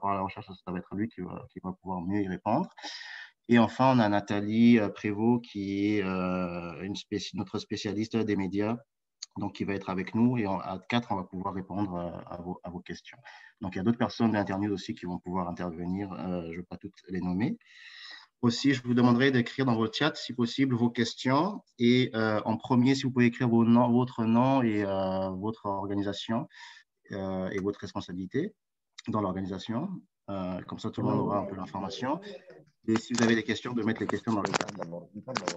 rapport à la recherche, ça va être lui qui va pouvoir mieux y répondre. Et enfin, on a Nathalie Prévost, qui est notre spécialiste des médias, donc qui va être avec nous. Et à 4, on va pouvoir répondre à vos questions. Donc, il y a d'autres personnes d'Internews aussi qui vont pouvoir intervenir. Je ne vais pas toutes les nommer. Aussi, je vous demanderai d'écrire dans votre chat, si possible, vos questions. Et en premier, si vous pouvez écrire votre nom et votre organisation et votre responsabilité dans l'organisation. Comme ça, tout le monde aura un peu l'information. Et si vous avez des questions, de mettre les questions dans le chat.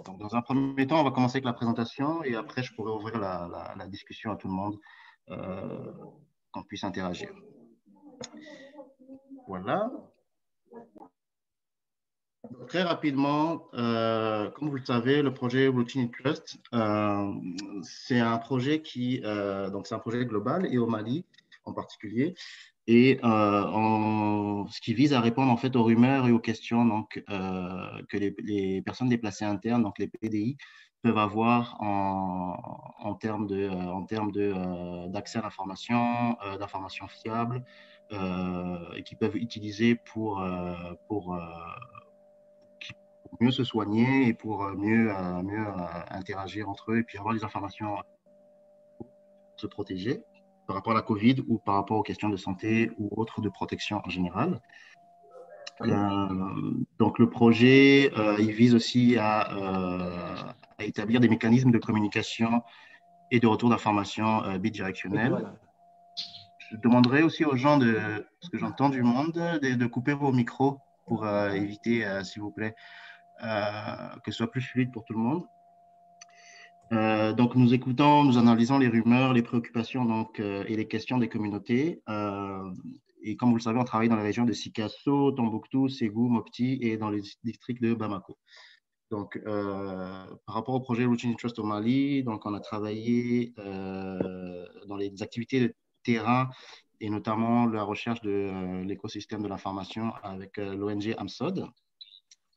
Donc, dans un premier temps, on va commencer avec la présentation et après, je pourrai ouvrir la discussion à tout le monde, qu'on puisse interagir. Voilà. Très rapidement, comme vous le savez, le projet Routine Trust, c'est un projet donc c'est un projet global et au Mali en particulier, et ce qui vise à répondre en fait aux rumeurs et aux questions donc que les personnes déplacées internes, donc les PDI, peuvent avoir en termes d'accès à l'information, d'informations fiables, et qui peuvent utiliser pour mieux se soigner et pour mieux interagir entre eux et puis avoir des informations pour se protéger par rapport à la COVID ou par rapport aux questions de santé ou autres de protection en général. Donc, le projet, il vise aussi à établir des mécanismes de communication et de retour d'informations bidirectionnels. Je demanderai aussi aux gens, parce que j'entends du monde, de couper vos micros pour éviter, s'il vous plaît, que ce soit plus fluide pour tout le monde. Donc, nous écoutons, nous analysons les rumeurs, les préoccupations donc, et les questions des communautés. Et comme vous le savez, on travaille dans la région de Sikasso, Tombouctou, Ségou, Mopti et dans les districts de Bamako. Donc, par rapport au projet Routine Trust au Mali, donc, on a travaillé dans les activités de terrain et notamment la recherche de l'écosystème de l'information avec l'ONG AMSOD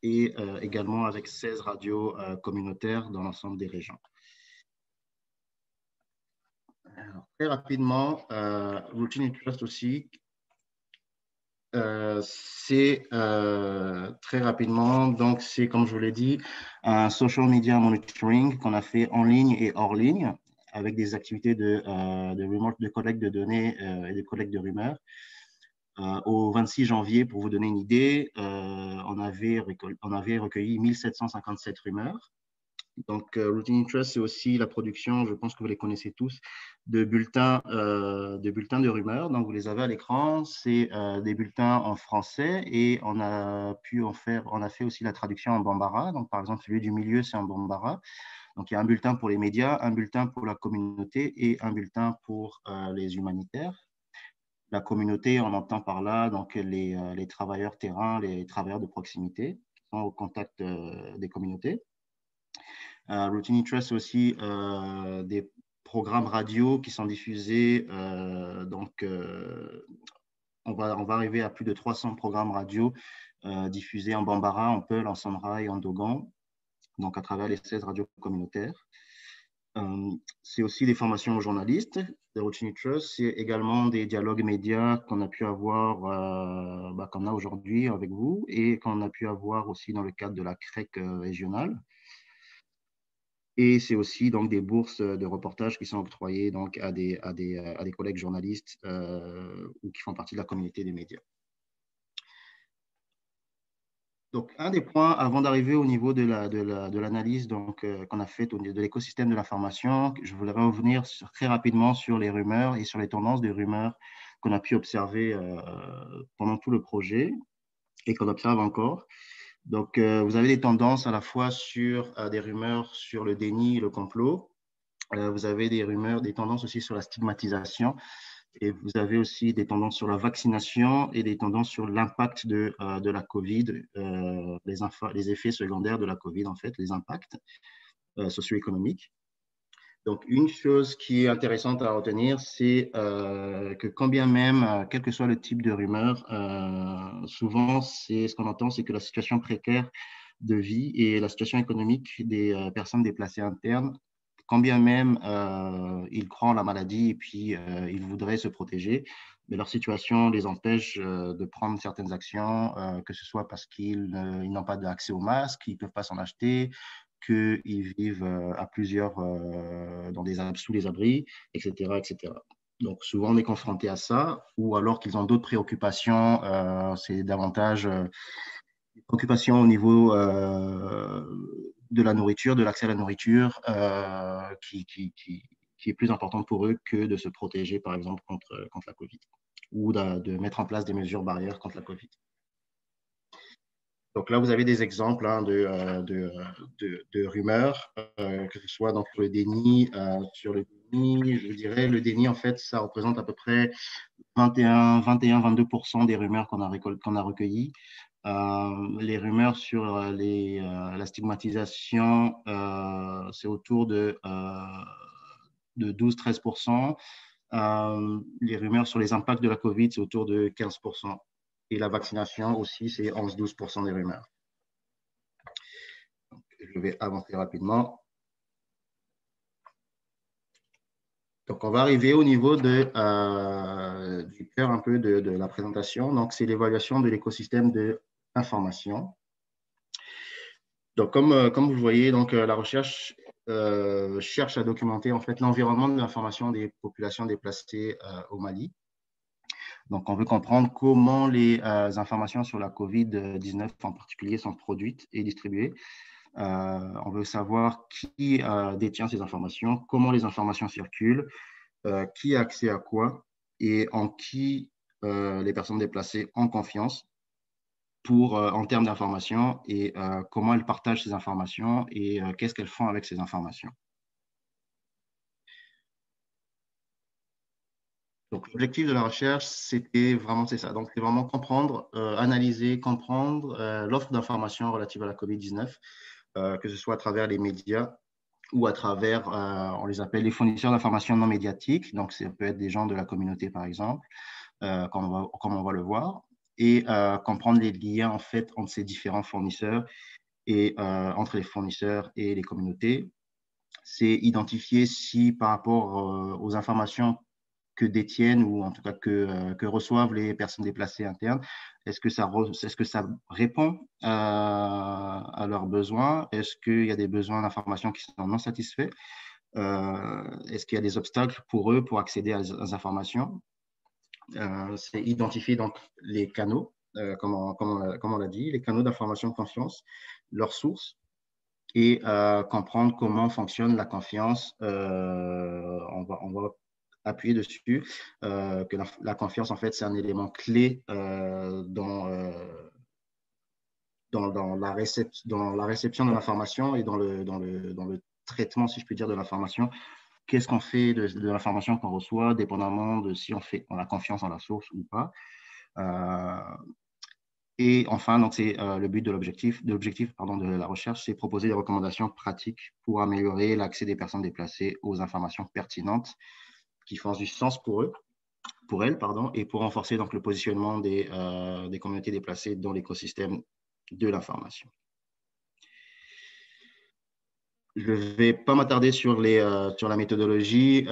et également avec 16 radios communautaires dans l'ensemble des régions. Alors, très rapidement, Routine Trust aussi, c'est très rapidement, donc c'est comme je vous l'ai dit, un social media monitoring qu'on a fait en ligne et hors ligne avec des activités de collecte de données et de collecte de rumeurs. Au 26 janvier, pour vous donner une idée, on avait recueilli 1757 rumeurs. Donc, Routine Trust, c'est aussi la production, je pense que vous les connaissez tous, de bulletins de rumeurs. Donc, vous les avez à l'écran. C'est des bulletins en français et on a fait aussi la traduction en bambara. Donc, par exemple, celui du milieu, c'est en bambara. Donc, il y a un bulletin pour les médias, un bulletin pour la communauté et un bulletin pour les humanitaires. La communauté, on entend par là donc les travailleurs terrain, les travailleurs de proximité qui sont au contact des communautés. Routine Trust aussi des programmes radio qui sont diffusés. Donc, on va arriver à plus de 300 programmes radio diffusés en bambara, en peul, en sandra et en dogon, donc à travers les 16 radios communautaires. C'est aussi des formations aux journalistes de Routine Trust. C'est également des dialogues médias qu'on a pu avoir, qu'on a aujourd'hui avec vous et qu'on a pu avoir aussi dans le cadre de la CREC régionale. Et c'est aussi donc des bourses de reportage qui sont octroyées donc à des collègues journalistes ou qui font partie de la communauté des médias. Donc, un des points, avant d'arriver au niveau de l'analyse qu'on a faite au niveau de l'écosystème de l'information, je voulais revenir très rapidement sur les rumeurs et sur les tendances des rumeurs qu'on a pu observer pendant tout le projet et qu'on observe encore. Donc, vous avez des tendances à la fois sur des rumeurs sur le déni et le complot. Vous avez des tendances aussi sur la stigmatisation. Et vous avez aussi des tendances sur la vaccination et des tendances sur l'impact de la COVID, les effets secondaires de la COVID, en fait, les impacts socio-économiques. Donc, une chose qui est intéressante à retenir, c'est que quand bien même, quel que soit le type de rumeur, souvent, ce qu'on entend, c'est que la situation précaire de vie et la situation économique des personnes déplacées internes, quand bien même ils croient en la maladie et puis ils voudraient se protéger, mais leur situation les empêche de prendre certaines actions, que ce soit parce qu'ils n'ont pas d'accès aux masques, qu'ils ne peuvent pas s'en acheter, qu'ils vivent à plusieurs sous les abris, etc., etc. Donc, souvent, on est confronté à ça, ou alors qu'ils ont d'autres préoccupations. C'est davantage des préoccupations au niveau de la nourriture, de l'accès à la nourriture, qui est plus importante pour eux que de se protéger, par exemple, contre la COVID, ou de mettre en place des mesures barrières contre la COVID. Donc là, vous avez des exemples hein, de rumeurs, que ce soit donc, sur le déni. Sur le déni, je dirais, le déni, en fait, ça représente à peu près 21-22% des rumeurs qu'on a recueillies. Les rumeurs sur la stigmatisation, c'est autour de 12-13%. Les rumeurs sur les impacts de la COVID, c'est autour de 15%. Et la vaccination aussi, c'est 11-12% des rumeurs. Donc, je vais avancer rapidement. Donc, on va arriver au niveau du cœur un peu de la présentation. Donc, c'est l'évaluation de l'écosystème de l'information. Donc, comme vous le voyez, donc, la recherche cherche à documenter en fait l'environnement de l'information des populations déplacées au Mali. Donc, on veut comprendre comment les informations sur la COVID-19 en particulier sont produites et distribuées. On veut savoir qui détient ces informations, comment les informations circulent, qui a accès à quoi et en qui les personnes déplacées ont confiance en termes d'informations et comment elles partagent ces informations et qu'est-ce qu'elles font avec ces informations. Donc, l'objectif de la recherche, c'est ça. Donc, c'est vraiment comprendre, analyser, comprendre l'offre d'informations relative à la COVID-19, que ce soit à travers les médias ou à travers, on les appelle les fournisseurs d'informations non médiatiques. Donc, ça peut être des gens de la communauté, par exemple, comme on va le voir, et comprendre les liens, en fait, entre ces différents fournisseurs et entre les fournisseurs et les communautés. C'est identifier si, par rapport aux informations que détiennent ou en tout cas que reçoivent les personnes déplacées internes, est-ce que ça répond à leurs besoins? Est-ce qu'il y a des besoins d'information qui sont non satisfaits? Est-ce qu'il y a des obstacles pour eux pour accéder aux informations? C'est identifier donc les canaux, comme on l'a dit, les canaux d'information de confiance, leurs sources, et comprendre comment fonctionne la confiance. On va appuyer dessus, que la confiance, en fait, c'est un élément clé dans la réception de l'information et dans le traitement, si je puis dire, de l'information. Qu'est-ce qu'on fait de l'information qu'on reçoit, dépendamment de si on a confiance en la source ou pas. Et enfin, donc c'est le but de l'objectif de la recherche, c'est proposer des recommandations pratiques pour améliorer l'accès des personnes déplacées aux informations pertinentes qui font du sens pour elles, et pour renforcer donc le positionnement des communautés déplacées dans l'écosystème de l'information. Je ne vais pas m'attarder sur la méthodologie.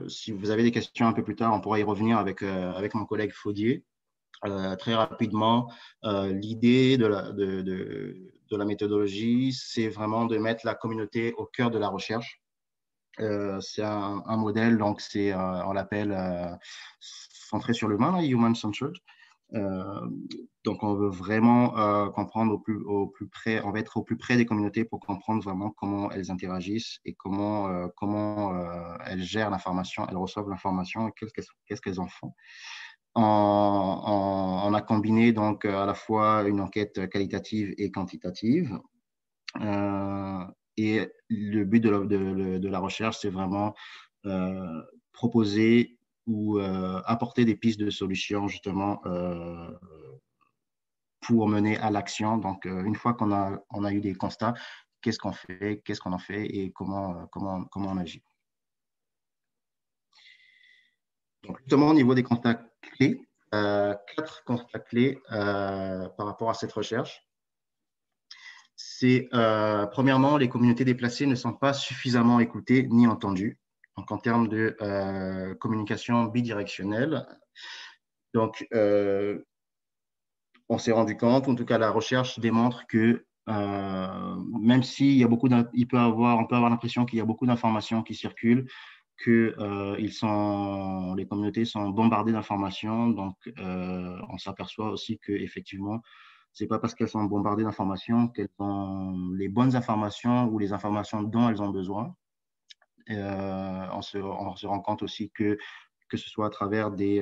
Si vous avez des questions un peu plus tard, on pourra y revenir avec mon collègue Faudier. Très rapidement, l'idée de la méthodologie, c'est vraiment de mettre la communauté au cœur de la recherche. C'est un modèle, donc on l'appelle centré sur l'humain, human-centered. Donc, on veut vraiment comprendre au plus près, on va être au plus près des communautés pour comprendre vraiment comment elles interagissent et comment elles gèrent l'information, elles reçoivent l'information et qu'est-ce qu'elles en font. On a combiné donc à la fois une enquête qualitative et quantitative. Et le but de la recherche, c'est vraiment proposer ou apporter des pistes de solutions justement pour mener à l'action. Donc, une fois qu'on a eu des constats, qu'est-ce qu'on fait, qu'est-ce qu'on en fait et comment on agit. Donc, justement, au niveau des constats clés, 4 constats clés par rapport à cette recherche. C'est, premièrement, les communautés déplacées ne sont pas suffisamment écoutées ni entendues. donc en termes de communication bidirectionnelle. Donc, on s'est rendu compte, en tout cas la recherche démontre que même s'il y a beaucoup on peut avoir l'impression qu'il y a beaucoup d'informations qui circulent, que les communautés sont bombardées d'informations. Donc, on s'aperçoit aussi qu'effectivement, ce n'est pas parce qu'elles sont bombardées d'informations qu'elles ont les bonnes informations ou les informations dont elles ont besoin. On se rend compte aussi que ce soit à travers des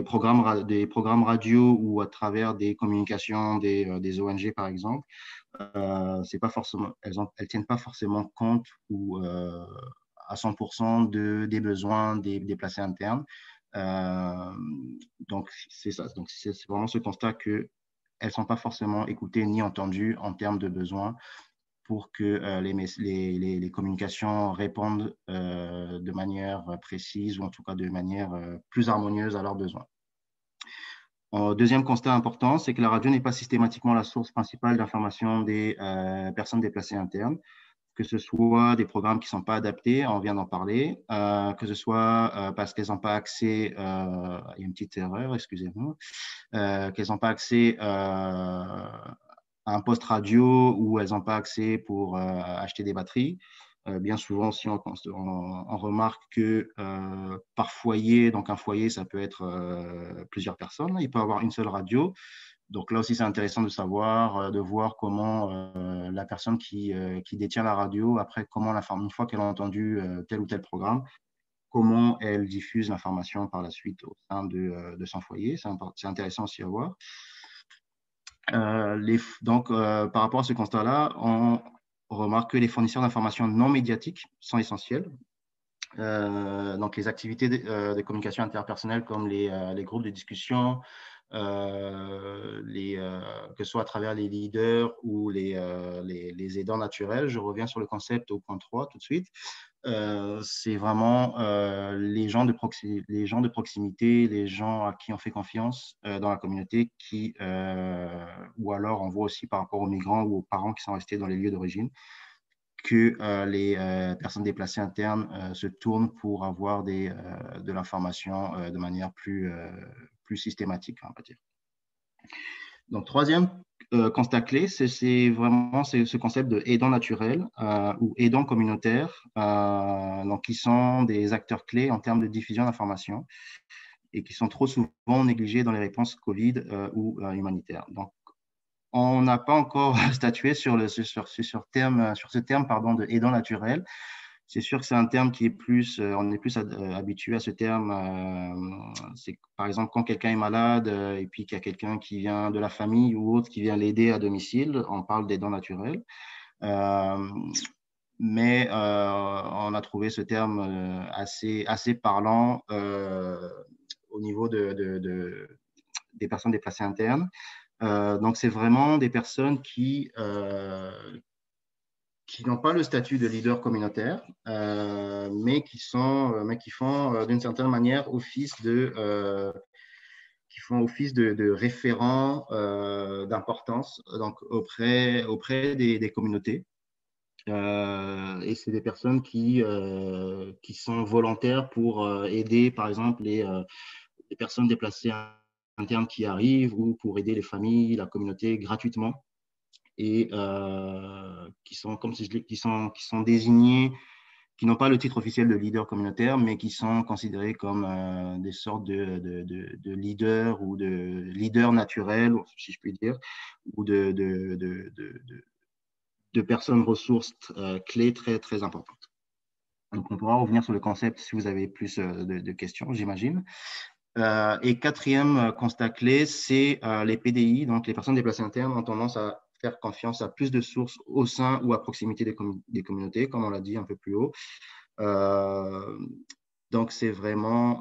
programmes radio ou à travers des communications des ONG, par exemple, c'est pas forcément, elles tiennent pas forcément compte ou à 100% des besoins des déplacés internes. Donc, c'est ça. Donc, c'est vraiment ce constat qu'elles ne sont pas forcément écoutées ni entendues en termes de besoins pour que les communications répondent de manière précise ou en tout cas de manière plus harmonieuse à leurs besoins. Deuxième constat important, c'est que la radio n'est pas systématiquement la source principale d'information des personnes déplacées internes, que ce soit des programmes qui ne sont pas adaptés, on vient d'en parler, que ce soit parce qu'elles n'ont pas accès, il y a une petite erreur, excusez-moi, qu'elles n'ont pas accès à un poste radio ou elles n'ont pas accès pour acheter des batteries. Bien souvent aussi, on remarque que par foyer, donc un foyer, ça peut être plusieurs personnes. Il peut y avoir une seule radio. Donc là aussi, c'est intéressant de savoir, de voir comment la personne qui détient la radio, après, une fois qu'elle a entendu tel ou tel programme, comment elle diffuse l'information par la suite au sein de son foyer. C'est intéressant aussi à voir. Donc, par rapport à ce constat-là, on remarque que les fournisseurs d'informations non médiatiques sont essentiels. Donc, les activités de communication interpersonnelle comme les groupes de discussion, que ce soit à travers les leaders ou les aidants naturels. Je reviens sur le concept au point 3 tout de suite. C'est vraiment les gens de proximité, les gens à qui on fait confiance dans la communauté, ou alors on voit aussi par rapport aux migrants ou aux parents qui sont restés dans les lieux d'origine, que les personnes déplacées internes se tournent pour avoir de l'information de manière plus systématique, on va dire. Donc, troisième constat clé, c'est vraiment ce concept de aidants naturels ou aidants communautaires, donc qui sont des acteurs clés en termes de diffusion d'informations et qui sont trop souvent négligés dans les réponses Covid ou humanitaires. Donc, on n'a pas encore statué sur ce terme pardon, de aidant naturel. C'est sûr que c'est un terme qui est on est plus habitué à ce terme. C'est par exemple quand quelqu'un est malade et puis qu'il y a quelqu'un qui vient de la famille ou autre qui vient l'aider à domicile, on parle d'aidant naturel. Mais on a trouvé ce terme assez parlant au niveau des personnes déplacées internes. Donc, c'est vraiment des personnes qui n'ont pas le statut de leader communautaire, mais qui font d'une certaine manière office de référents d'importance donc auprès des communautés. Et c'est des personnes qui sont volontaires pour aider, par exemple, les personnes déplacées internes qui arrivent ou pour aider les familles, la communauté gratuitement et qui sont désignés, qui n'ont pas le titre officiel de leader communautaire, mais qui sont considérés comme des sortes de leaders ou de leaders naturels, si je puis dire, ou de personnes ressources clés très, très importantes. Donc, on pourra revenir sur le concept si vous avez plus de questions, j'imagine. Et quatrième constat clé, c'est les PDI, donc les personnes déplacées internes, ont tendance à faire confiance à plus de sources au sein ou à proximité des communautés, comme on l'a dit un peu plus haut. Donc, c'est vraiment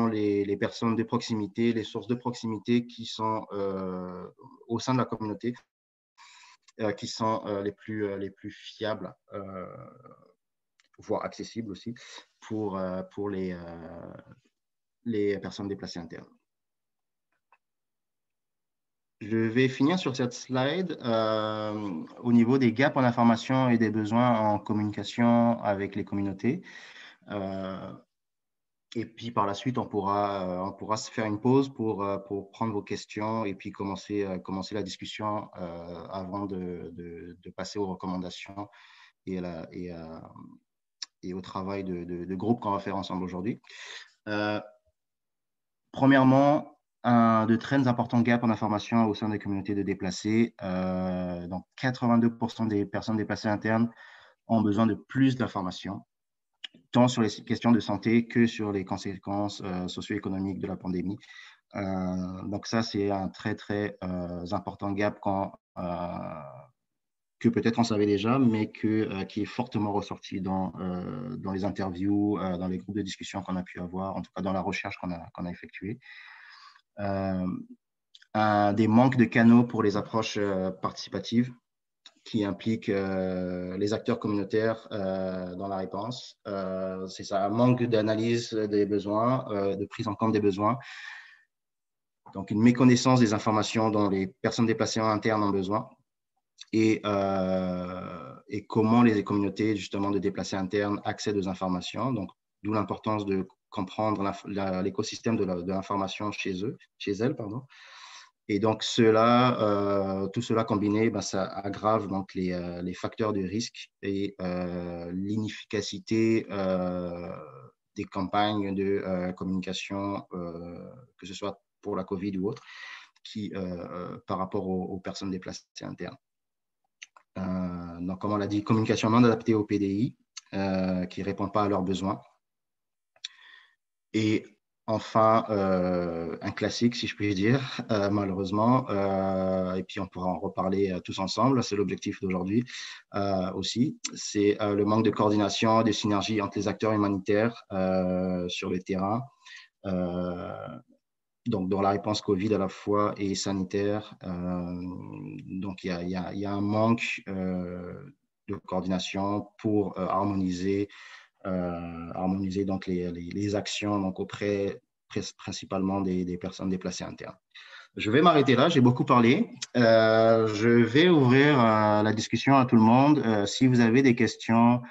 les personnes de proximité, les sources de proximité qui sont au sein de la communauté, qui sont les plus fiables, voire accessibles aussi, pour les personnes déplacées internes. Je vais finir sur cette slide au niveau des gaps en information et des besoins en communication avec les communautés. Et puis par la suite, on pourra se faire une pause pour prendre vos questions et puis commencer la discussion avant de passer aux recommandations et, et au travail de groupe qu'on va faire ensemble aujourd'hui. Premièrement, de très importants gaps en information au sein des communautés de déplacés. Donc, 82% des personnes déplacées internes ont besoin de plus d'informations, tant sur les questions de santé que sur les conséquences socio-économiques de la pandémie. Donc, ça, c'est un très, très important gap que peut-être on savait déjà, mais qui est fortement ressorti dans les interviews, dans les groupes de discussion qu'on a pu avoir, en tout cas dans la recherche qu'on a effectuée. Des manques de canaux pour les approches participatives qui impliquent les acteurs communautaires dans la réponse. C'est ça, un manque d'analyse des besoins, de prise en compte des besoins. Donc, une méconnaissance des informations dont les personnes déplacées en interne ont besoin et comment les communautés justement de déplacés internes accèdent aux informations. Donc, d'où l'importance de comprendre l'écosystème de l'information chez elles, pardon. Et donc, tout cela combiné, ça aggrave donc les facteurs de risque et l'inefficacité des campagnes de communication, que ce soit pour la COVID ou autre, par rapport aux personnes déplacées internes. Donc, comme on l'a dit, communication non adaptée au PDI, qui ne répond pas à leurs besoins. Et enfin, un classique, si je puis dire, malheureusement, et puis on pourra en reparler tous ensemble, c'est l'objectif d'aujourd'hui aussi, c'est le manque de coordination, de synergie entre les acteurs humanitaires sur le terrain, donc dans la réponse Covid à la fois et sanitaire. Donc, il y a un manque de coordination pour harmoniser donc les actions donc auprès principalement des personnes déplacées internes. Je vais m'arrêter là, j'ai beaucoup parlé. Je vais ouvrir la discussion à tout le monde. Si vous avez des questions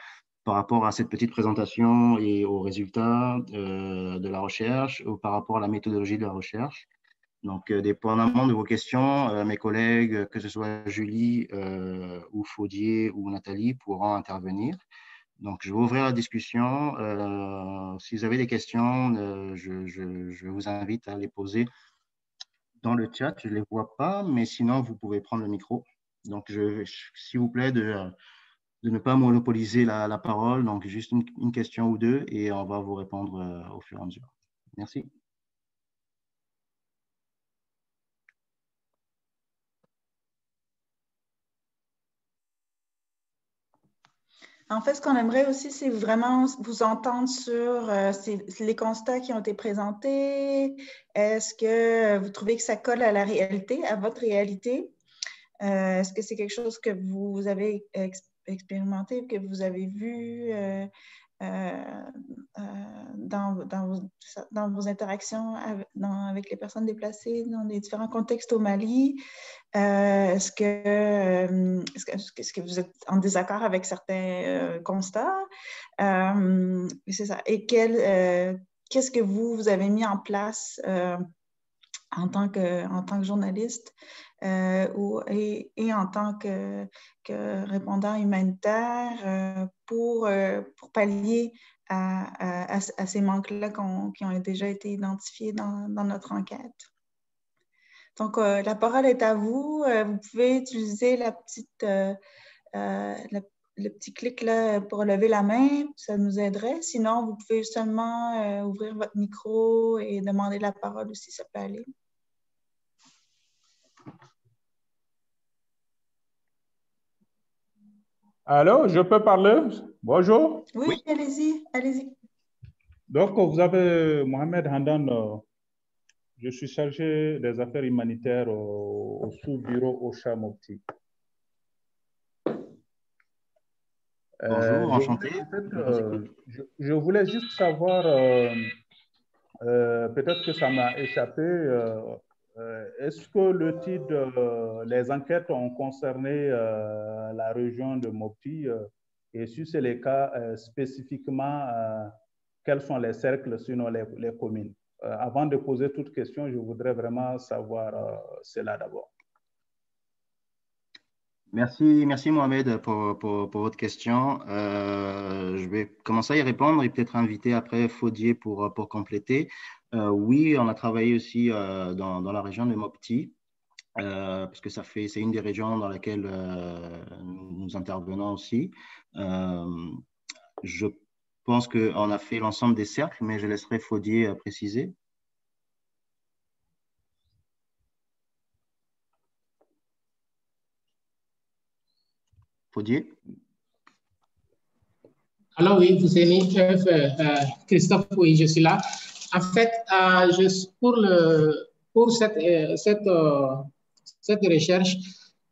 par rapport à cette petite présentation et aux résultats de la recherche ou par rapport à la méthodologie de la recherche. Donc, dépendamment de vos questions, mes collègues, que ce soit Julie ou Faudier ou Nathalie, pourront intervenir. Donc, je vais ouvrir la discussion. Si vous avez des questions, je vous invite à les poser dans le chat. Je ne les vois pas, mais sinon, vous pouvez prendre le micro. Donc, s'il vous plaît, de ne pas monopoliser la parole. Donc, juste une question ou deux et on va vous répondre au fur et à mesure. Merci. En fait, ce qu'on aimerait aussi, c'est vraiment vous entendre sur les constats qui ont été présentés. Est-ce que vous trouvez que ça colle à la réalité, à votre réalité? Est-ce que c'est quelque chose que vous avez expérimenté, que vous avez vu dans vos interactions avec les personnes déplacées dans les différents contextes au Mali? Est-ce que vous êtes en désaccord avec certains constats? C'est ça. Et qu'est-ce que vous avez mis en place en tant que journaliste et en tant que répondant humanitaire pour pallier à ces manques-là qui ont déjà été identifiés dans notre enquête? Donc, la parole est à vous. Vous pouvez utiliser le petit clic là pour lever la main. Ça nous aiderait. Sinon, vous pouvez seulement ouvrir votre micro et demander la parole aussi. Ça peut aller. Allô, je peux parler? Bonjour. Oui, allez-y, allez-y. Donc, vous avez Mohamed Handan. Je suis chargé des affaires humanitaires au sous-bureau OCHA Mopti. Bonjour, enchanté. Je voulais juste savoir, peut-être que ça m'a échappé, est-ce que le titre, les enquêtes ont concerné la région de Mopti et si c'est le cas, spécifiquement, quels sont les cercles, sinon les communes? Avant de poser toute question, je voudrais vraiment savoir cela d'abord. Merci Mohamed pour votre question. Je vais commencer à y répondre et peut-être inviter après Faudier pour compléter. Oui, on a travaillé aussi dans la région de Mopti, parce que c'est une des régions dans laquelle nous intervenons aussi. Je pense qu'on a fait l'ensemble des cercles, mais je laisserai Faudier préciser. Faudier? Alors oui, vous êtes Christophe, oui, je suis là. En fait, pour cette recherche,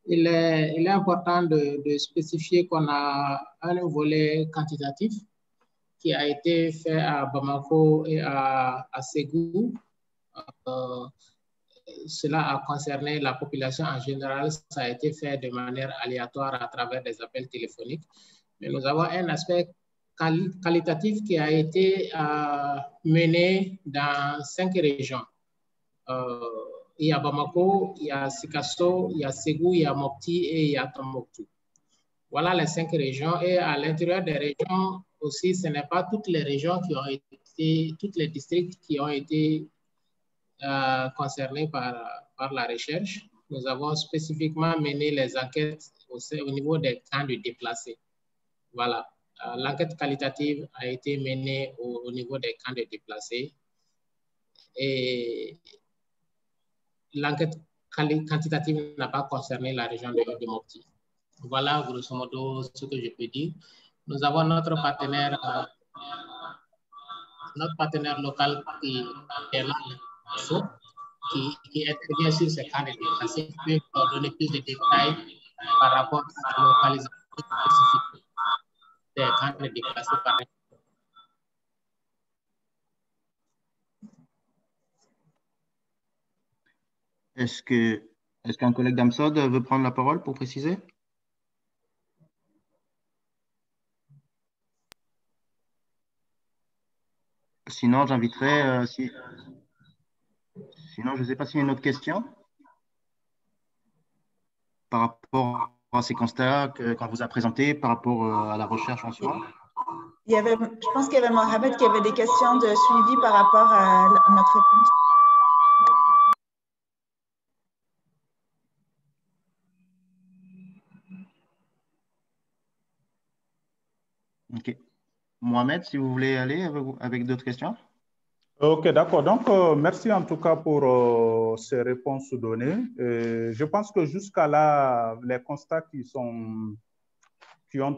il est important de spécifier qu'on a un volet quantitatif qui a été fait à Bamako et à Ségou. Cela a concerné la population en général. Ça a été fait de manière aléatoire à travers des appels téléphoniques. Mais nous avons un aspect qualitatif qui a été mené dans 5 régions. Il y a Bamako, il y a Sikasso, il y a Ségou, il y a Mopti et il y a Tombouctou. Voilà les 5 régions. Et à l'intérieur des régions aussi, ce n'est pas toutes les régions qui ont été, tous les districts qui ont été concernés par la recherche. Nous avons spécifiquement mené les enquêtes au niveau des camps de déplacés. Voilà. L'enquête qualitative a été menée au niveau des camps de déplacés et l'enquête quantitative n'a pas concerné la région de Mopti. Voilà grosso modo ce que je peux dire. Nous avons notre partenaire local qui est là, qui intervient sur ces camps de déplacés, qui peut donner plus de détails par rapport à la localisation spécifique des camps de déplacés par exemple. Est-ce qu'un collègue d'Amsod veut prendre la parole pour préciser? Sinon, j'inviterai... Sinon, je ne sais pas s'il y a une autre question par rapport à ces constats qu'on vous a présentés, par rapport à la recherche en soi. Je pense qu'il y avait Mohamed qui avait des questions de suivi par rapport à notre réponse. OK. Mohamed, si vous voulez aller avec d'autres questions. OK, d'accord. Donc, merci en tout cas pour ces réponses données. Je pense que jusqu'à là, les constats qui ont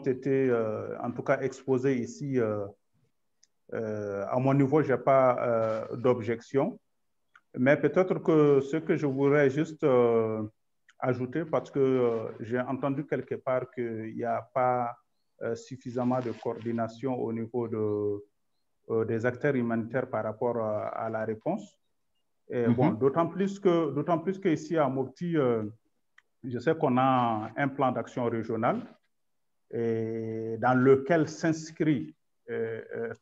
été, en tout cas, exposés ici, à mon niveau, je n'ai pas d'objection. Mais peut-être que ce que je voudrais juste ajouter, parce que j'ai entendu quelque part qu'il n'y a pas suffisamment de coordination au niveau des acteurs humanitaires par rapport à la réponse. Et bon, d'autant plus qu'ici à Mopti, je sais qu'on a un plan d'action régional dans lequel s'inscrivent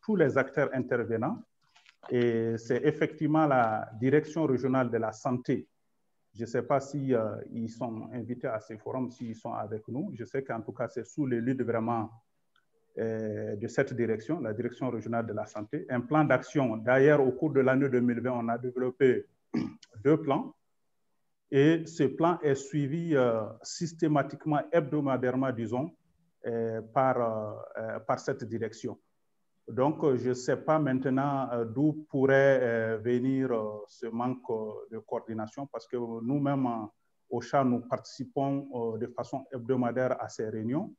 tous les acteurs intervenants. Et c'est effectivement la direction régionale de la santé. Je ne sais pas si ils sont invités à ces forums, s'ils sont avec nous. Je sais qu'en tout cas, c'est sous l'élite vraiment de cette direction, la direction régionale de la santé. Un plan d'action. D'ailleurs, au cours de l'année 2020, on a développé 2 plans. Et ce plan est suivi systématiquement, hebdomadairement, disons, par cette direction. Donc, je ne sais pas maintenant d'où pourrait venir ce manque de coordination parce que nous-mêmes, au CHA, nous participons de façon hebdomadaire à ces réunions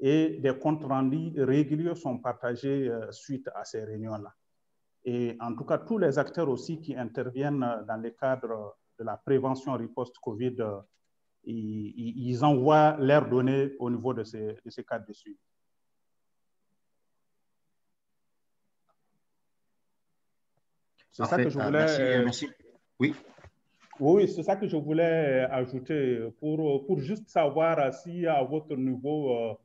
et des comptes rendus réguliers sont partagés suite à ces réunions-là. Et en tout cas, tous les acteurs aussi qui interviennent dans le cadre de la prévention riposte COVID, ils envoient leurs données au niveau de ces cadres de suivi. C'est ça que je voulais... Merci. Oui. Oui, c'est ça que je voulais ajouter pour juste savoir si à votre niveau,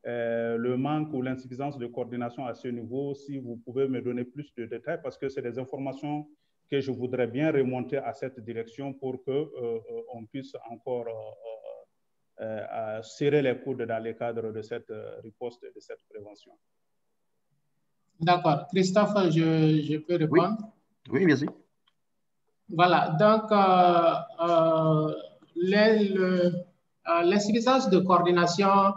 le manque ou l'insuffisance de coordination à ce niveau, si vous pouvez me donner plus de détails, parce que c'est des informations que je voudrais bien remonter à cette direction pour qu'on puisse encore serrer les coudes dans le cadre de cette riposte et de cette prévention. D'accord. Christophe, je peux répondre? Oui, oui, bien sûr. Voilà, donc l'insuffisance de coordination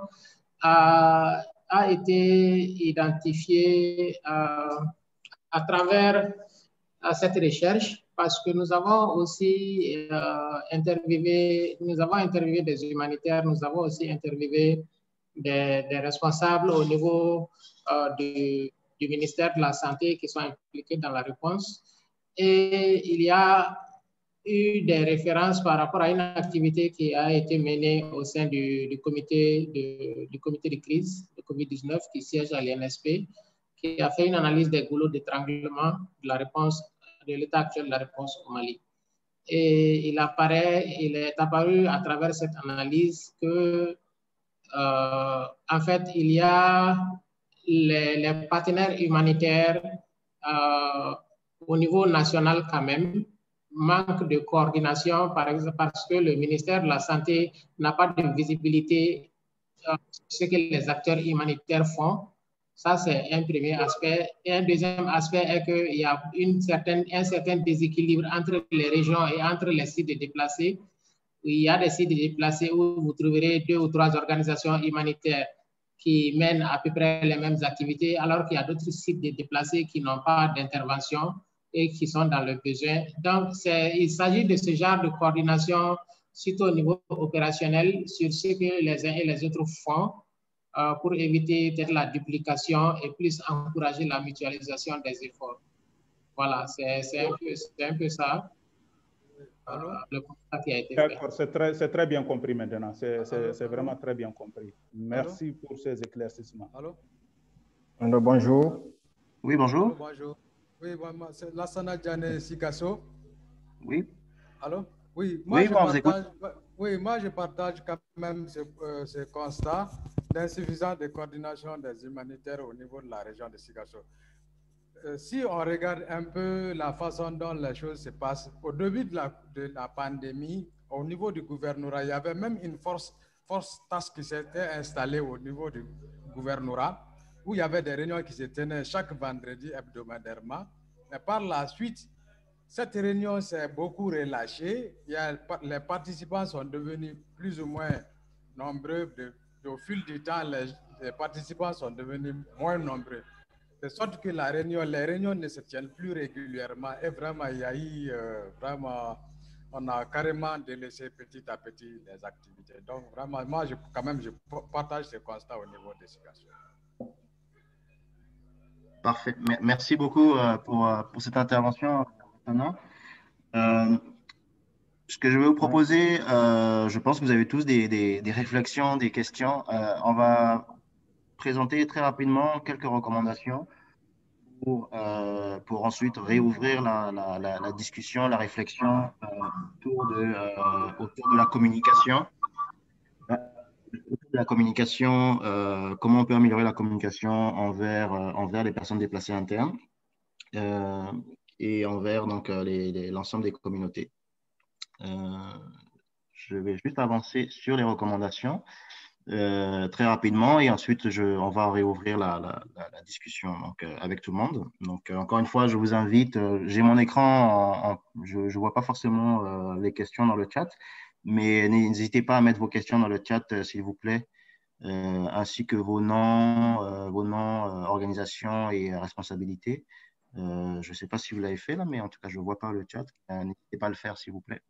a été identifiée à travers cette recherche parce que nous avons aussi interviewé des humanitaires, nous avons aussi interviewé des responsables au niveau du ministère de la Santé qui sont impliqués dans la réponse. Et il y a eu des références par rapport à une activité qui a été menée au sein du comité de crise de COVID-19 qui siège à l'INSP, qui a fait une analyse des goulots d'étranglement de la réponse, de l'état actuel de la réponse au Mali. Et il est apparu à travers cette analyse que, en fait, il y a les partenaires humanitaires au niveau national quand même, manque de coordination, par exemple, parce que le ministère de la Santé n'a pas de visibilité sur ce que les acteurs humanitaires font. Ça, c'est un premier aspect. Et un deuxième aspect est qu'il y a un certain déséquilibre entre les régions et entre les sites de déplacés. Il y a des sites de déplacés où vous trouverez 2 ou 3 organisations humanitaires qui mènent à peu près les mêmes activités, alors qu'il y a d'autres sites de déplacés qui n'ont pas d'intervention et qui sont dans le besoin. Donc, il s'agit de ce genre de coordination, surtout au niveau opérationnel, sur ce que les uns et les autres font pour éviter peut-être la duplication et plus encourager la mutualisation des efforts. Voilà, c'est un peu ça. Le constat qui a été fait. D'accord, c'est très bien compris maintenant. C'est vraiment très bien compris. Merci pour ces éclaircissements. Allô? Allô, bonjour. Oui, bonjour. Allô, bonjour. Oui, c'est Lassana Diané Sikasso. Oui. Allô? Oui, moi je partage quand même ce constat d'insuffisance de coordination des humanitaires au niveau de la région de Sikasso. Si on regarde un peu la façon dont les choses se passent, au début de la pandémie, au niveau du gouvernorat, il y avait même une force task qui s'était installée au niveau du gouvernorat, où il y avait des réunions qui se tenaient chaque vendredi hebdomadairement. Mais par la suite, cette réunion s'est beaucoup relâchée. Les participants sont devenus plus ou moins nombreux. Au fil du temps, les participants sont devenus moins nombreux. De sorte que les réunions ne se tiennent plus régulièrement. Et vraiment, il y a eu on a carrément délaissé petit à petit les activités. Donc vraiment, moi, je partage ce constat au niveau des situations. Parfait. Merci beaucoup pour cette intervention. Ce que je vais vous proposer, je pense que vous avez tous des réflexions, des questions. On va présenter très rapidement quelques recommandations pour ensuite réouvrir la discussion, la réflexion autour de la communication. Comment on peut améliorer la communication envers les personnes déplacées internes et envers l'ensemble des communautés. Je vais juste avancer sur les recommandations très rapidement et ensuite on va réouvrir la discussion avec tout le monde. Donc, encore une fois, je vous invite, j'ai mon écran, je ne vois pas forcément les questions dans le chat, mais n'hésitez pas à mettre vos questions dans le chat, s'il vous plaît, ainsi que vos noms, organisations et responsabilités. Je ne sais pas si vous l'avez fait là, mais en tout cas, je ne vois pas le chat. N'hésitez pas à le faire, s'il vous plaît.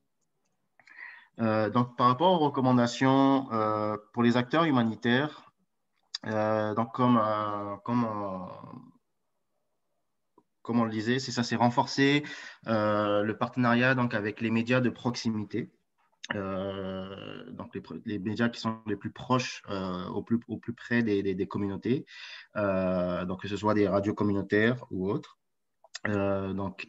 Donc, par rapport aux recommandations pour les acteurs humanitaires, donc comme on le disait, c'est renforcer le partenariat donc, avec les médias de proximité. Donc les médias qui sont les plus proches au plus près des communautés, donc que ce soit des radios communautaires ou autres. Donc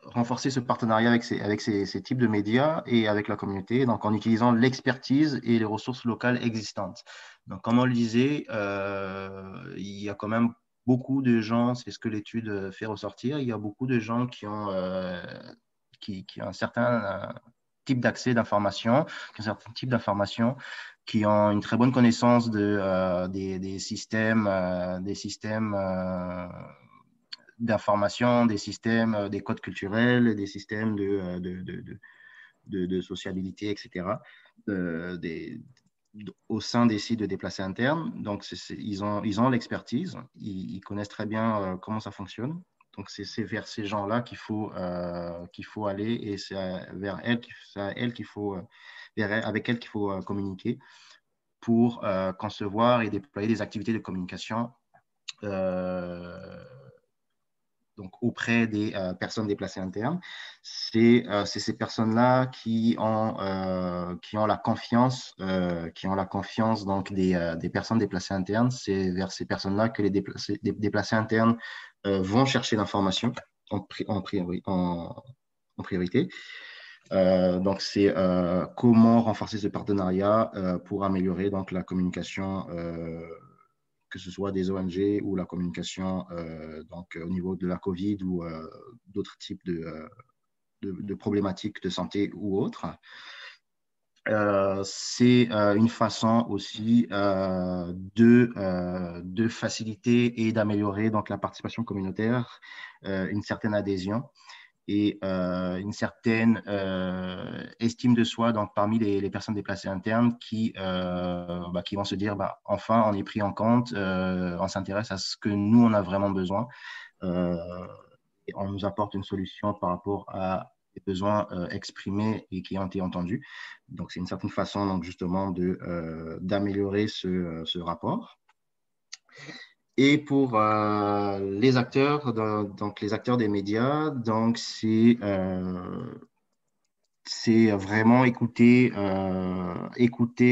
renforcer ce partenariat avec ces types de médias et avec la communauté, donc en utilisant l'expertise et les ressources locales existantes. Donc, comme on le disait, il y a quand même beaucoup de gens, c'est ce que l'étude fait ressortir, il y a beaucoup de gens qui ont un certain type d'accès d'information, qui ont une très bonne connaissance des systèmes d'information, des systèmes, des codes culturels, des systèmes de sociabilité, etc., au sein des sites de déplacés internes. Donc, ils ont l'expertise, ils connaissent très bien comment ça fonctionne. Donc, c'est vers ces gens-là qu'il faut aller et c'est avec elles qu'il faut communiquer pour concevoir et déployer des activités de communication donc auprès des personnes déplacées internes. C'est ces personnes-là qui ont la confiance, donc des personnes déplacées internes. C'est vers ces personnes-là que les déplacés internes vont chercher l'information en priorité. Donc, c'est comment renforcer ce partenariat pour améliorer donc, la communication que ce soit des ONG ou la communication donc, au niveau de la COVID ou d'autres types de problématiques de santé ou autres. C'est une façon aussi de faciliter et d'améliorer donc, la participation communautaire, une certaine adhésion et une certaine estime de soi donc, parmi les personnes déplacées internes qui vont se dire enfin, on est pris en compte, on s'intéresse à ce que nous, on a vraiment besoin et on nous apporte une solution par rapport à des besoins exprimés et qui ont été entendus. Donc, c'est une certaine façon donc, justement d'améliorer ce rapport. Et pour les acteurs, donc les acteurs des médias, donc c'est vraiment écouter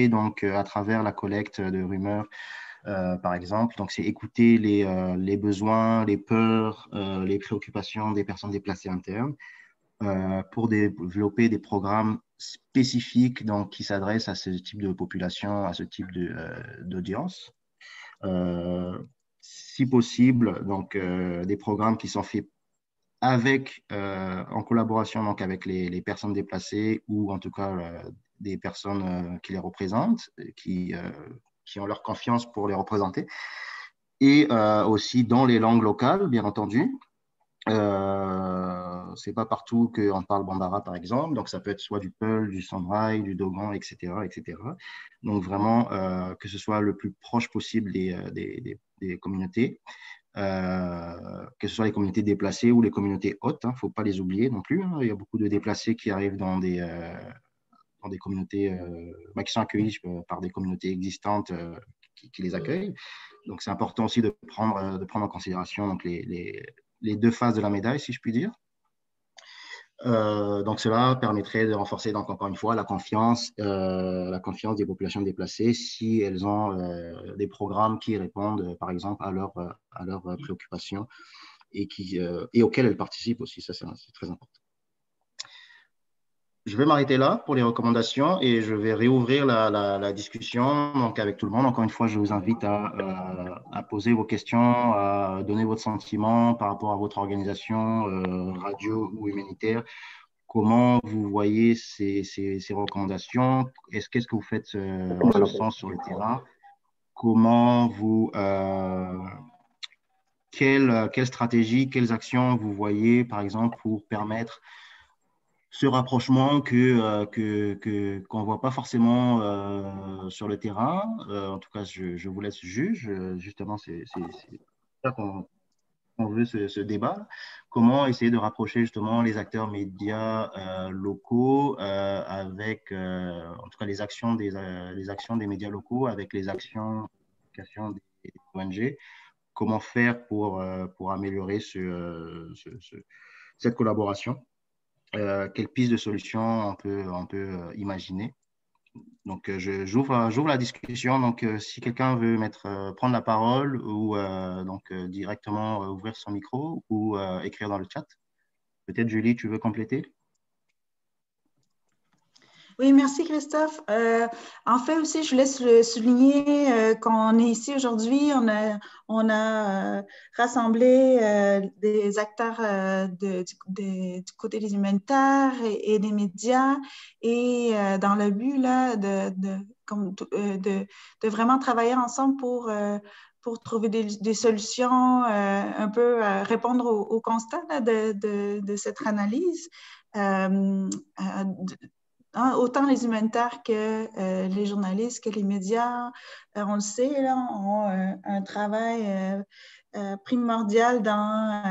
donc à travers la collecte de rumeurs, par exemple. Donc c'est écouter les besoins, les peurs, les préoccupations des personnes déplacées internes pour développer des programmes spécifiques donc qui s'adressent à ce type de population, à ce type d'audience. Si possible, donc des programmes qui sont faits en collaboration donc, avec les personnes déplacées ou en tout cas des personnes qui les représentent, qui ont leur confiance pour les représenter, et aussi dans les langues locales, bien entendu. C'est pas partout qu'on parle Bambara, par exemple, donc ça peut être soit du Peul, du Sandrai, du Dogon, etc., etc. Donc vraiment que ce soit le plus proche possible des communautés, que ce soit les communautés déplacées ou les communautés hautes, il ne faut pas les oublier non plus. Il y a beaucoup de déplacés qui arrivent dans des communautés qui sont accueillies par des communautés existantes qui les accueillent. Donc c'est important aussi de prendre en considération donc, les deux faces de la médaille, si je puis dire. Donc, cela permettrait de renforcer, donc, encore une fois, la confiance des populations déplacées si elles ont des programmes qui répondent, par exemple, à leurs préoccupations et auxquelles elles participent aussi. Ça, c'est très important. Je vais m'arrêter là pour les recommandations et je vais réouvrir la discussion donc avec tout le monde. Encore une fois, je vous invite à poser vos questions, à donner votre sentiment par rapport à votre organisation, radio ou humanitaire. Comment vous voyez ces recommandations? Qu'est-ce que vous faites en ce sens sur le terrain? Comment quelle stratégie, quelles actions vous voyez, par exemple, pour permettre ce rapprochement qu'on ne voit pas forcément sur le terrain? En tout cas, je vous laisse juger. Justement, c'est ça qu'on veut ce débat. Comment essayer de rapprocher justement les acteurs médias locaux avec, en tout cas, les actions des médias locaux avec les actions des ONG? Comment faire pour améliorer cette collaboration? Quelles pistes de solutions on peut imaginer? Donc, j'ouvre la discussion. Donc, si quelqu'un veut prendre la parole ou directement ouvrir son micro ou écrire dans le chat. Peut-être Julie, tu veux compléter? Oui, merci Christophe. En fait aussi, je voulais souligner qu'on est ici aujourd'hui. On a rassemblé des acteurs du côté des humanitaires et des médias et dans le but là, de vraiment travailler ensemble pour trouver des solutions, un peu répondre au constat là, de cette analyse. Autant les humanitaires que les journalistes, que les médias, on le sait, là, ont un travail primordial dans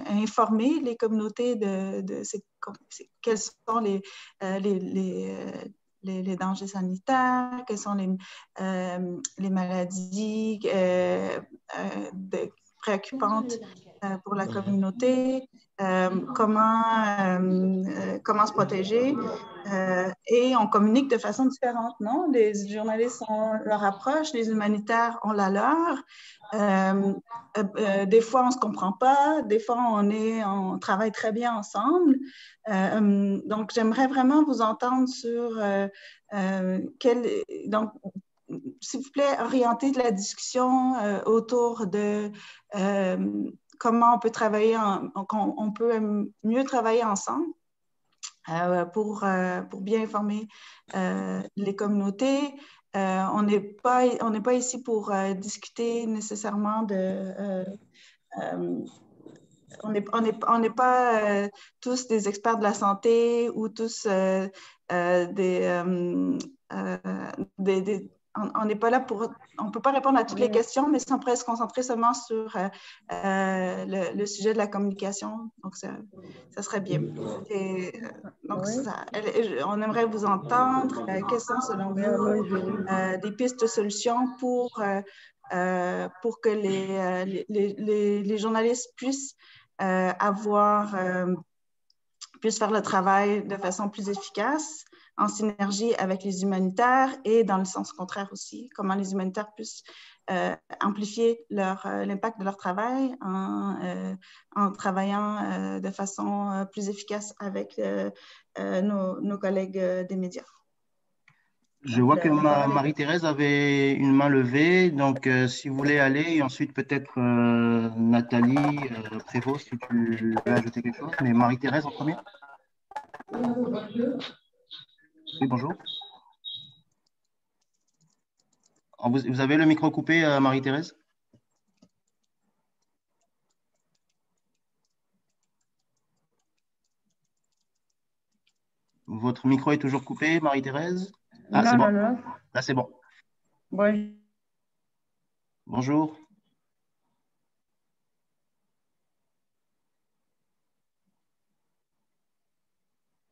informer les communautés de quels sont les dangers sanitaires, quelles sont les maladies préoccupantes pour la communauté, comment se protéger. Et on communique de façon différente, non? Les journalistes ont leur approche, les humanitaires ont la leur. Des fois, on ne se comprend pas, des fois, on travaille très bien ensemble. Donc, j'aimerais vraiment vous entendre sur donc, s'il vous plaît, orienter de la discussion autour de comment on peut travailler, on peut mieux travailler ensemble pour bien informer les communautés. On n'est pas ici pour discuter nécessairement de... on n'est pas tous des experts de la santé ou tous on n'est pas là pour... On ne peut pas répondre à toutes les questions, mais on pourrait se concentrer seulement sur le sujet de la communication. Donc, ça serait bien. Et, donc, on aimerait vous entendre. Quelles sont, selon vous, des pistes de solutions pour que les journalistes puissent puissent faire le travail de façon plus efficace, en synergie avec les humanitaires et dans le sens contraire aussi, comment les humanitaires puissent amplifier l'impact de leur travail en travaillant de façon plus efficace avec nos collègues des médias. Je vois que Marie-Thérèse avait une main levée, donc si vous voulez aller, et ensuite peut-être Nathalie Prévost, si tu veux ajouter quelque chose, mais Marie-Thérèse en premier. Oui, bonjour. Vous avez le micro coupé, Marie-Thérèse? Votre micro est toujours coupé, Marie-Thérèse? Ah, c'est bon. Non. Là, c'est bon. Bonjour. Bonjour.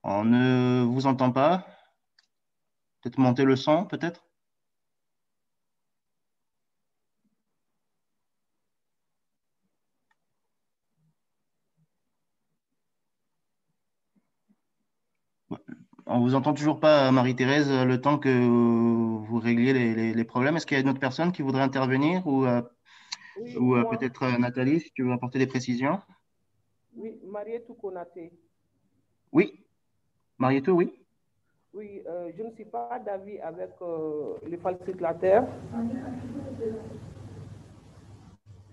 On ne vous entend pas. Peut-être monter le son, peut-être? On ne vous entend toujours pas, Marie-Thérèse, le temps que vous régliez les problèmes. Est-ce qu'il y a une autre personne qui voudrait intervenir ou peut-être Nathalie, si tu veux apporter des précisions? Oui, Marietou Konaté. Oui, Marietou, oui. Oui, je ne suis pas d'avis avec les falsificateurs.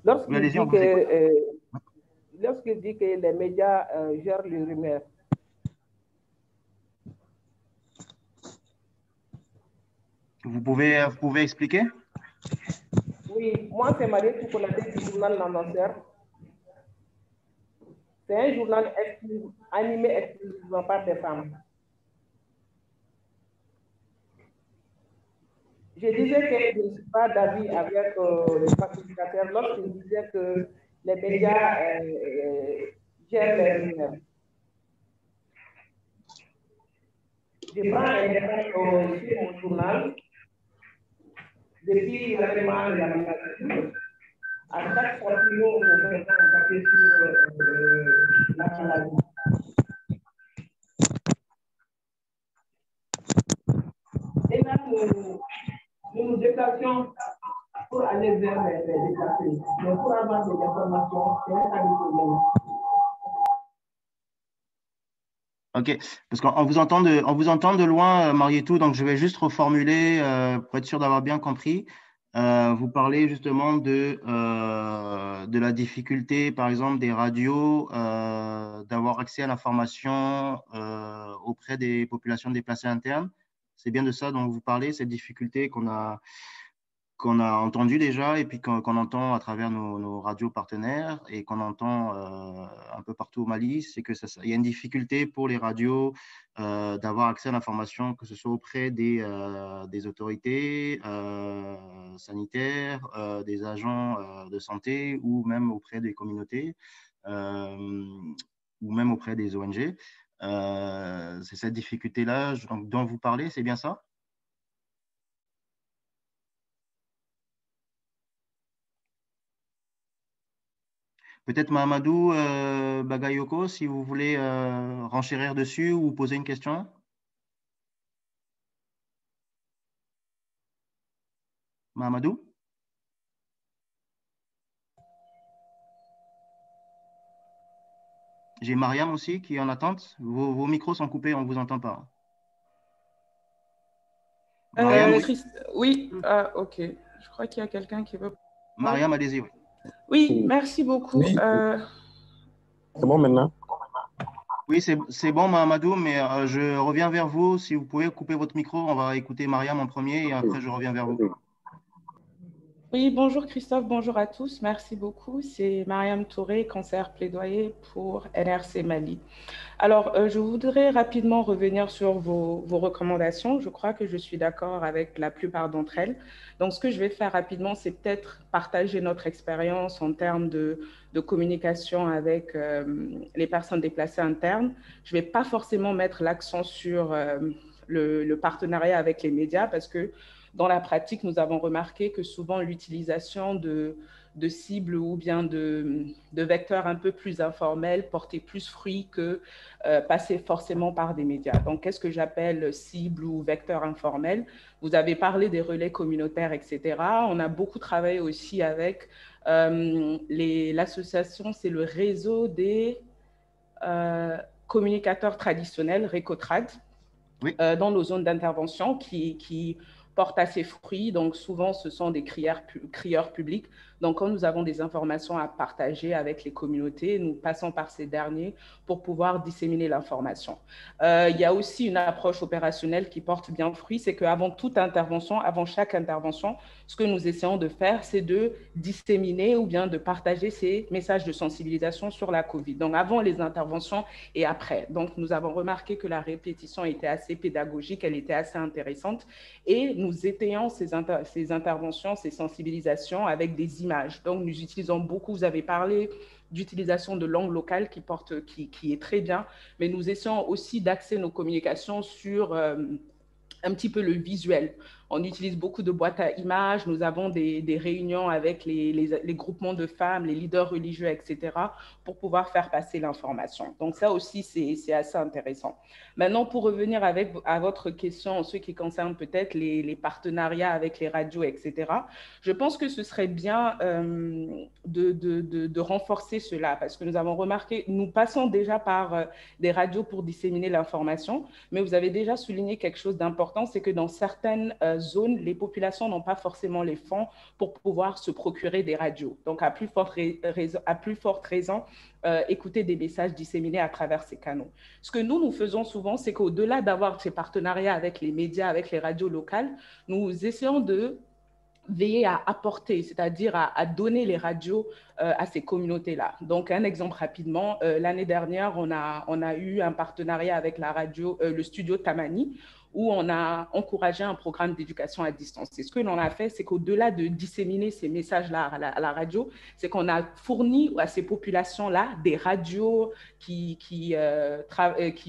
Lorsqu'il dit que les médias gèrent les rumeurs. Vous pouvez expliquer? Oui, moi c'est Marietou Konaté du journal L'Annonceur. C'est un journal animé exclusivement par des femmes. Je disais que je ne suis pas d'avis avec les facilitateurs lorsqu'ils disaient que les médias gèrent les rumeurs. Je prends un exemple sur mon journal. Depuis l'avènement de la maladie, à chaque sortie, nous faisons un papier sur la maladie. Et là, nous nous déplacions pour aller vers les déplacés. Mais pour avoir des informations, c'est un problème. OK, parce qu'on vous entend de loin, Marietou, donc je vais juste reformuler pour être sûr d'avoir bien compris. Vous parlez justement de la difficulté, par exemple, des radios d'avoir accès à l'information auprès des populations déplacées internes. C'est bien de ça dont vous parlez, cette difficulté qu'on a entendu déjà et puis qu'on entend à travers nos radios partenaires et qu'on entend un peu partout au Mali, c'est que il y a une difficulté pour les radios d'avoir accès à l'information, que ce soit auprès des autorités sanitaires, des agents de santé ou même auprès des communautés ou même auprès des ONG. C'est cette difficulté-là dont vous parlez, c'est bien ça? Peut-être Mahamadou Bagayoko, si vous voulez renchérir dessus ou poser une question. Mahamadou? J'ai Mariam aussi qui est en attente. Vos micros sont coupés, on ne vous entend pas. Mariam, oui, ok. Je crois qu'il y a quelqu'un qui veut... Mariam, allez-y. Oui. Oui, merci beaucoup. Oui. C'est bon maintenant? Oui, c'est bon, Mahamadou, mais je reviens vers vous. Si vous pouvez couper votre micro, on va écouter Mariam en premier et après, je reviens vers vous. Oui, bonjour Christophe, bonjour à tous. Merci beaucoup. C'est Mariam Touré, conseillère plaidoyer pour NRC Mali. Alors, je voudrais rapidement revenir sur vos recommandations. Je crois que je suis d'accord avec la plupart d'entre elles. Donc, ce que je vais faire rapidement, c'est peut-être partager notre expérience en termes de communication avec les personnes déplacées internes. Je ne vais pas forcément mettre l'accent sur le partenariat avec les médias parce que dans la pratique, nous avons remarqué que souvent l'utilisation de cibles ou bien de vecteurs un peu plus informels portait plus fruit que passer forcément par des médias. Donc, qu'est-ce que j'appelle cible ou vecteur informel? Vous avez parlé des relais communautaires, etc. On a beaucoup travaillé aussi avec l'association, c'est le réseau des communicateurs traditionnels, RECOTRAD, oui. Dans nos zones d'intervention qui portent à ses fruits. Donc, souvent, ce sont des crieurs publics. Donc, quand nous avons des informations à partager avec les communautés, nous passons par ces derniers pour pouvoir disséminer l'information. Il y a aussi une approche opérationnelle qui porte bien fruit, c'est qu'avant toute intervention, avant chaque intervention, ce que nous essayons de faire, c'est de disséminer ou bien de partager ces messages de sensibilisation sur la COVID. Donc, avant les interventions et après. Donc, nous avons remarqué que la répétition était assez pédagogique, elle était assez intéressante et nous étayons ces interventions, ces sensibilisations avec des images. Donc, nous utilisons beaucoup, vous avez parlé d'utilisation de langue locale qui est très bien, mais nous essayons aussi d'axer nos communications sur un petit peu le visuel. On utilise beaucoup de boîtes à images, nous avons des réunions avec les groupements de femmes, les leaders religieux, etc., pour pouvoir faire passer l'information. Donc ça aussi, c'est assez intéressant. Maintenant, pour revenir à votre question, en ce qui concerne peut-être les partenariats avec les radios, etc., je pense que ce serait bien de renforcer cela, parce que nous avons remarqué, nous passons déjà par des radios pour disséminer l'information, mais vous avez déjà souligné quelque chose d'important, c'est que dans certaines zones, les populations n'ont pas forcément les fonds pour pouvoir se procurer des radios. Donc, à plus forte raison, écouter des messages disséminés à travers ces canaux. Ce que nous faisons souvent, c'est qu'au-delà d'avoir ces partenariats avec les médias, avec les radios locales, nous essayons de veiller à apporter, c'est-à-dire à donner les radios à ces communautés-là. Donc, un exemple rapidement, l'année dernière, on a eu un partenariat avec la radio, le studio Tamani, où on a encouragé un programme d'éducation à distance. Et ce que l'on a fait, c'est qu'au-delà de disséminer ces messages-là à la radio, c'est qu'on a fourni à ces populations-là des radios qui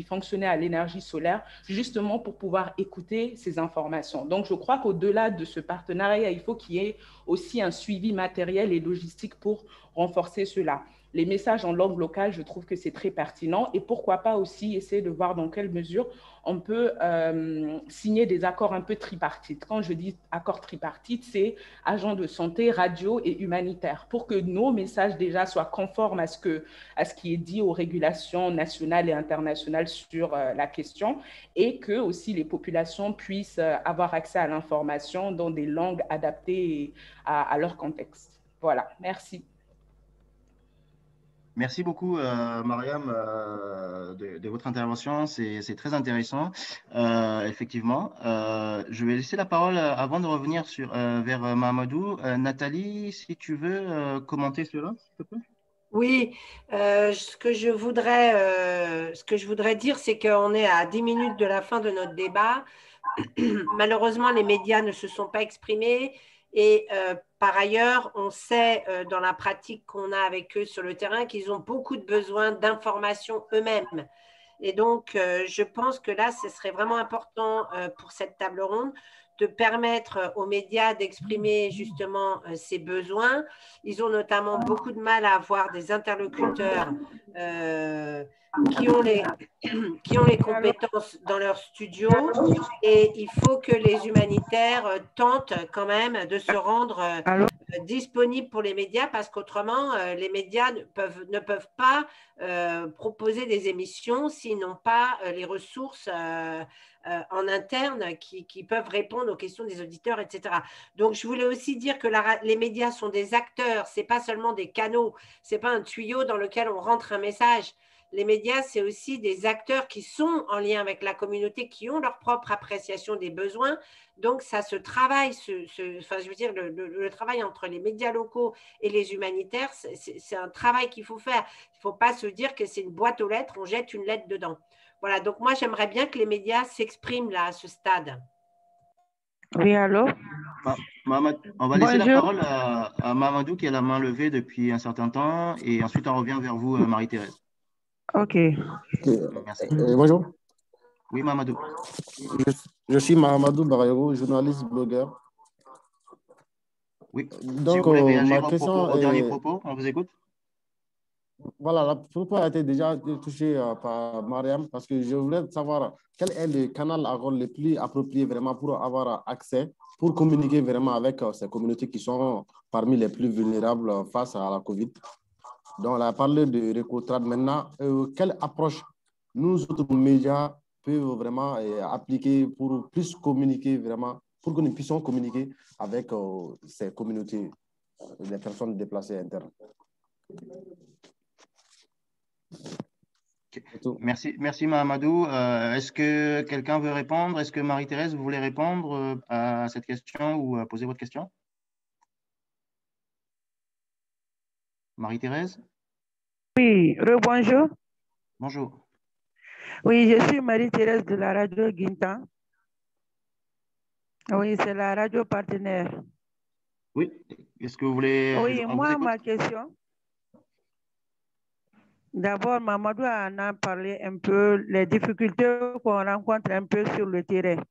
fonctionnaient à l'énergie solaire, justement pour pouvoir écouter ces informations. Donc, je crois qu'au-delà de ce partenariat, il faut qu'il y ait aussi un suivi matériel et logistique pour renforcer cela. les messages en langue locale, je trouve que c'est très pertinent. Et pourquoi pas aussi essayer de voir dans quelle mesure on peut signer des accords un peu tripartites. Quand je dis accord tripartite, c'est agents de santé, radio et humanitaire, pour que nos messages déjà soient conformes à ce qui est dit aux régulations nationales et internationales sur la question, et que aussi les populations puissent avoir accès à l'information dans des langues adaptées à leur contexte. Voilà, merci. Merci beaucoup, Mariam, de votre intervention. C'est très intéressant, effectivement. Je vais laisser la parole, avant de revenir vers Mahamadou. Nathalie, si tu veux commenter cela, s'il te plaît. Oui, ce que je voudrais dire, c'est qu'on est à 10 minutes de la fin de notre débat. Malheureusement, les médias ne se sont pas exprimés. Et par ailleurs, on sait dans la pratique qu'on a avec eux sur le terrain qu'ils ont beaucoup de besoins d'information eux-mêmes. Et donc, je pense que là, ce serait vraiment important pour cette table ronde de permettre aux médias d'exprimer justement ces besoins. Ils ont notamment beaucoup de mal à avoir des interlocuteurs qui ont les compétences dans leur studio, et il faut que les humanitaires tentent quand même de se rendre disponibles pour les médias, parce qu'autrement, les médias ne peuvent pas proposer des émissions s'ils n'ont pas les ressources en interne qui peuvent répondre aux questions des auditeurs, etc. Donc, je voulais aussi dire que les médias sont des acteurs, ce n'est pas seulement des canaux, ce n'est pas un tuyau dans lequel on rentre un message. Les médias, c'est aussi des acteurs qui sont en lien avec la communauté, qui ont leur propre appréciation des besoins. Donc, ça se travaille, je veux dire, le travail entre les médias locaux et les humanitaires, c'est un travail qu'il faut faire. Il ne faut pas se dire que c'est une boîte aux lettres, on jette une lettre dedans. Voilà, donc moi, j'aimerais bien que les médias s'expriment là, à ce stade. Oui, allô? On va laisser la parole à Mamadou, qui a la main levée depuis un certain temps, et ensuite on revient vers vous, Marie-Thérèse. Ok. Merci. Bonjour. Oui, Mamadou. Je suis Mahamadou Barayero, journaliste, blogueur. Oui. Donc, si vous voulez réagir ma question au dernier propos, on vous écoute. Voilà, le propos a été déjà touché par Mariam, parce que je voulais savoir quel est le canal le plus approprié vraiment pour avoir accès, pour communiquer vraiment avec ces communautés qui sont parmi les plus vulnérables face à la COVID. Donc, on a parlé de Recotrad. Maintenant, quelle approche nous autres médias peuvent vraiment appliquer pour plus communiquer vraiment, pour que nous puissions communiquer avec ces communautés, les personnes déplacées internes. Okay. Merci Mahamadou. Est-ce que quelqu'un veut répondre? Est-ce que Marie-Thérèse, vous voulez répondre à cette question ou poser votre question? Marie-Thérèse? Oui, rebonjour. Bonjour. Oui, je suis Marie-Thérèse de la radio Guintan. Oui, c'est la radio partenaire. Oui, est-ce que vous voulez... Oui, moi, ma question... D'abord, Mamadou en a parlé un peu, les difficultés qu'on rencontre un peu sur le terrain.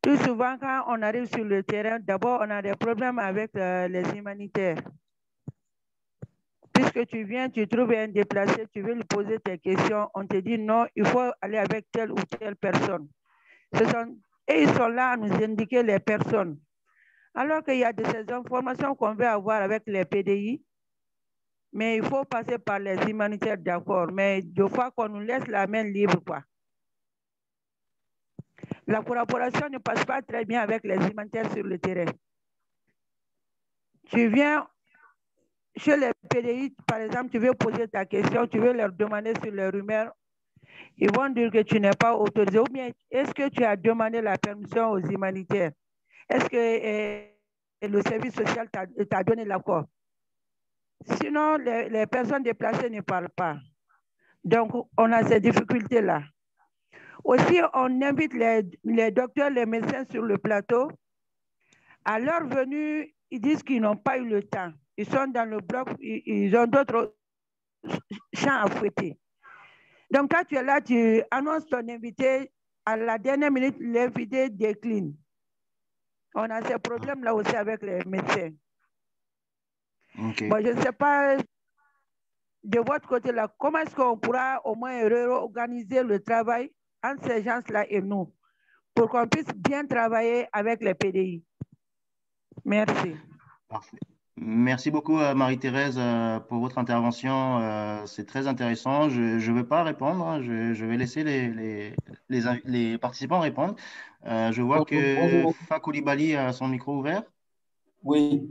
Plus souvent, quand on arrive sur le terrain, d'abord, on a des problèmes avec les humanitaires. Puisque tu viens, tu trouves un déplacé, tu veux lui poser tes questions, on te dit non, il faut aller avec telle ou telle personne. Et ils sont là à nous indiquer les personnes. Alors qu'il y a de ces informations qu'on veut avoir avec les PDI, mais il faut passer par les humanitaires, d'accord. Mais des fois qu'on nous laisse la main libre, quoi. La collaboration ne passe pas très bien avec les humanitaires sur le terrain. Tu viens chez les PDI, par exemple, tu veux poser ta question, tu veux leur demander sur les rumeurs, ils vont dire que tu n'es pas autorisé. Ou bien, est-ce que tu as demandé la permission aux humanitaires? Est-ce que le service social t'a donné l'accord? Sinon, les personnes déplacées ne parlent pas. Donc, on a ces difficultés-là. Aussi, on invite les docteurs, les médecins sur le plateau. À leur venue, ils disent qu'ils n'ont pas eu le temps. Ils sont dans le bloc, ils ont d'autres champs à fouetter. Donc, quand tu es là, tu annonces ton invité. À la dernière minute, l'invité décline. On a ces problèmes-là aussi avec les médecins. Okay. Bon, je ne sais pas de votre côté, là, comment est-ce qu'on pourra au moins réorganiser le travail entre ces gens-là et nous pour qu'on puisse bien travailler avec les PDI? Merci. Parfait. Merci beaucoup, Marie-Thérèse, pour votre intervention. C'est très intéressant. Je ne vais pas répondre. Hein. Je vais laisser les participants répondre. Je vois que Fakoulibaly a son micro ouvert. Oui.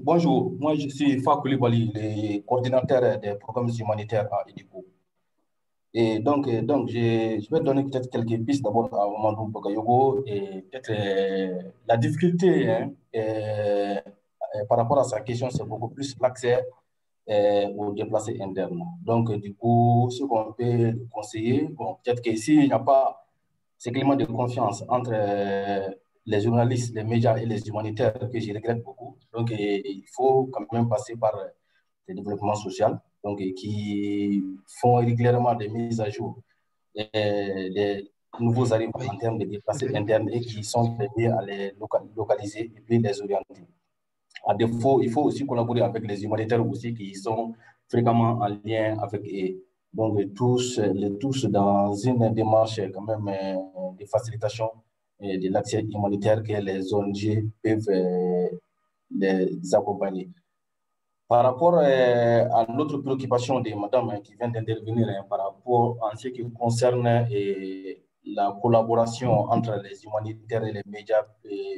Bonjour. Moi, je suis Fakoulibaly, le coordinateur des programmes humanitaires à EDICO. Et donc je vais donner peut-être quelques pistes d'abord à Mamadou Bagayogo et peut-être la difficulté par rapport à sa question, c'est beaucoup plus l'accès aux déplacés internes. Donc, du coup, ce qu'on peut conseiller, bon, peut-être qu'ici, il n'y a pas ce climat de confiance entre les journalistes, les médias et les humanitaires que je regrette beaucoup. Donc, il faut quand même passer par le développement social, donc, qui font régulièrement des mises à jour des nouveaux arrivants en termes de déplacés internes et qui sont aidés à les localiser et puis les orienter. À défaut, il faut aussi collaborer avec les humanitaires aussi qui sont fréquemment en lien avec eux. Donc, tous dans une démarche quand même de facilitation de l'accès humanitaire que les ONG peuvent les accompagner. Par rapport à l'autre préoccupation de madame qui vient d'intervenir par rapport à ce qui concerne la collaboration entre les humanitaires et les médias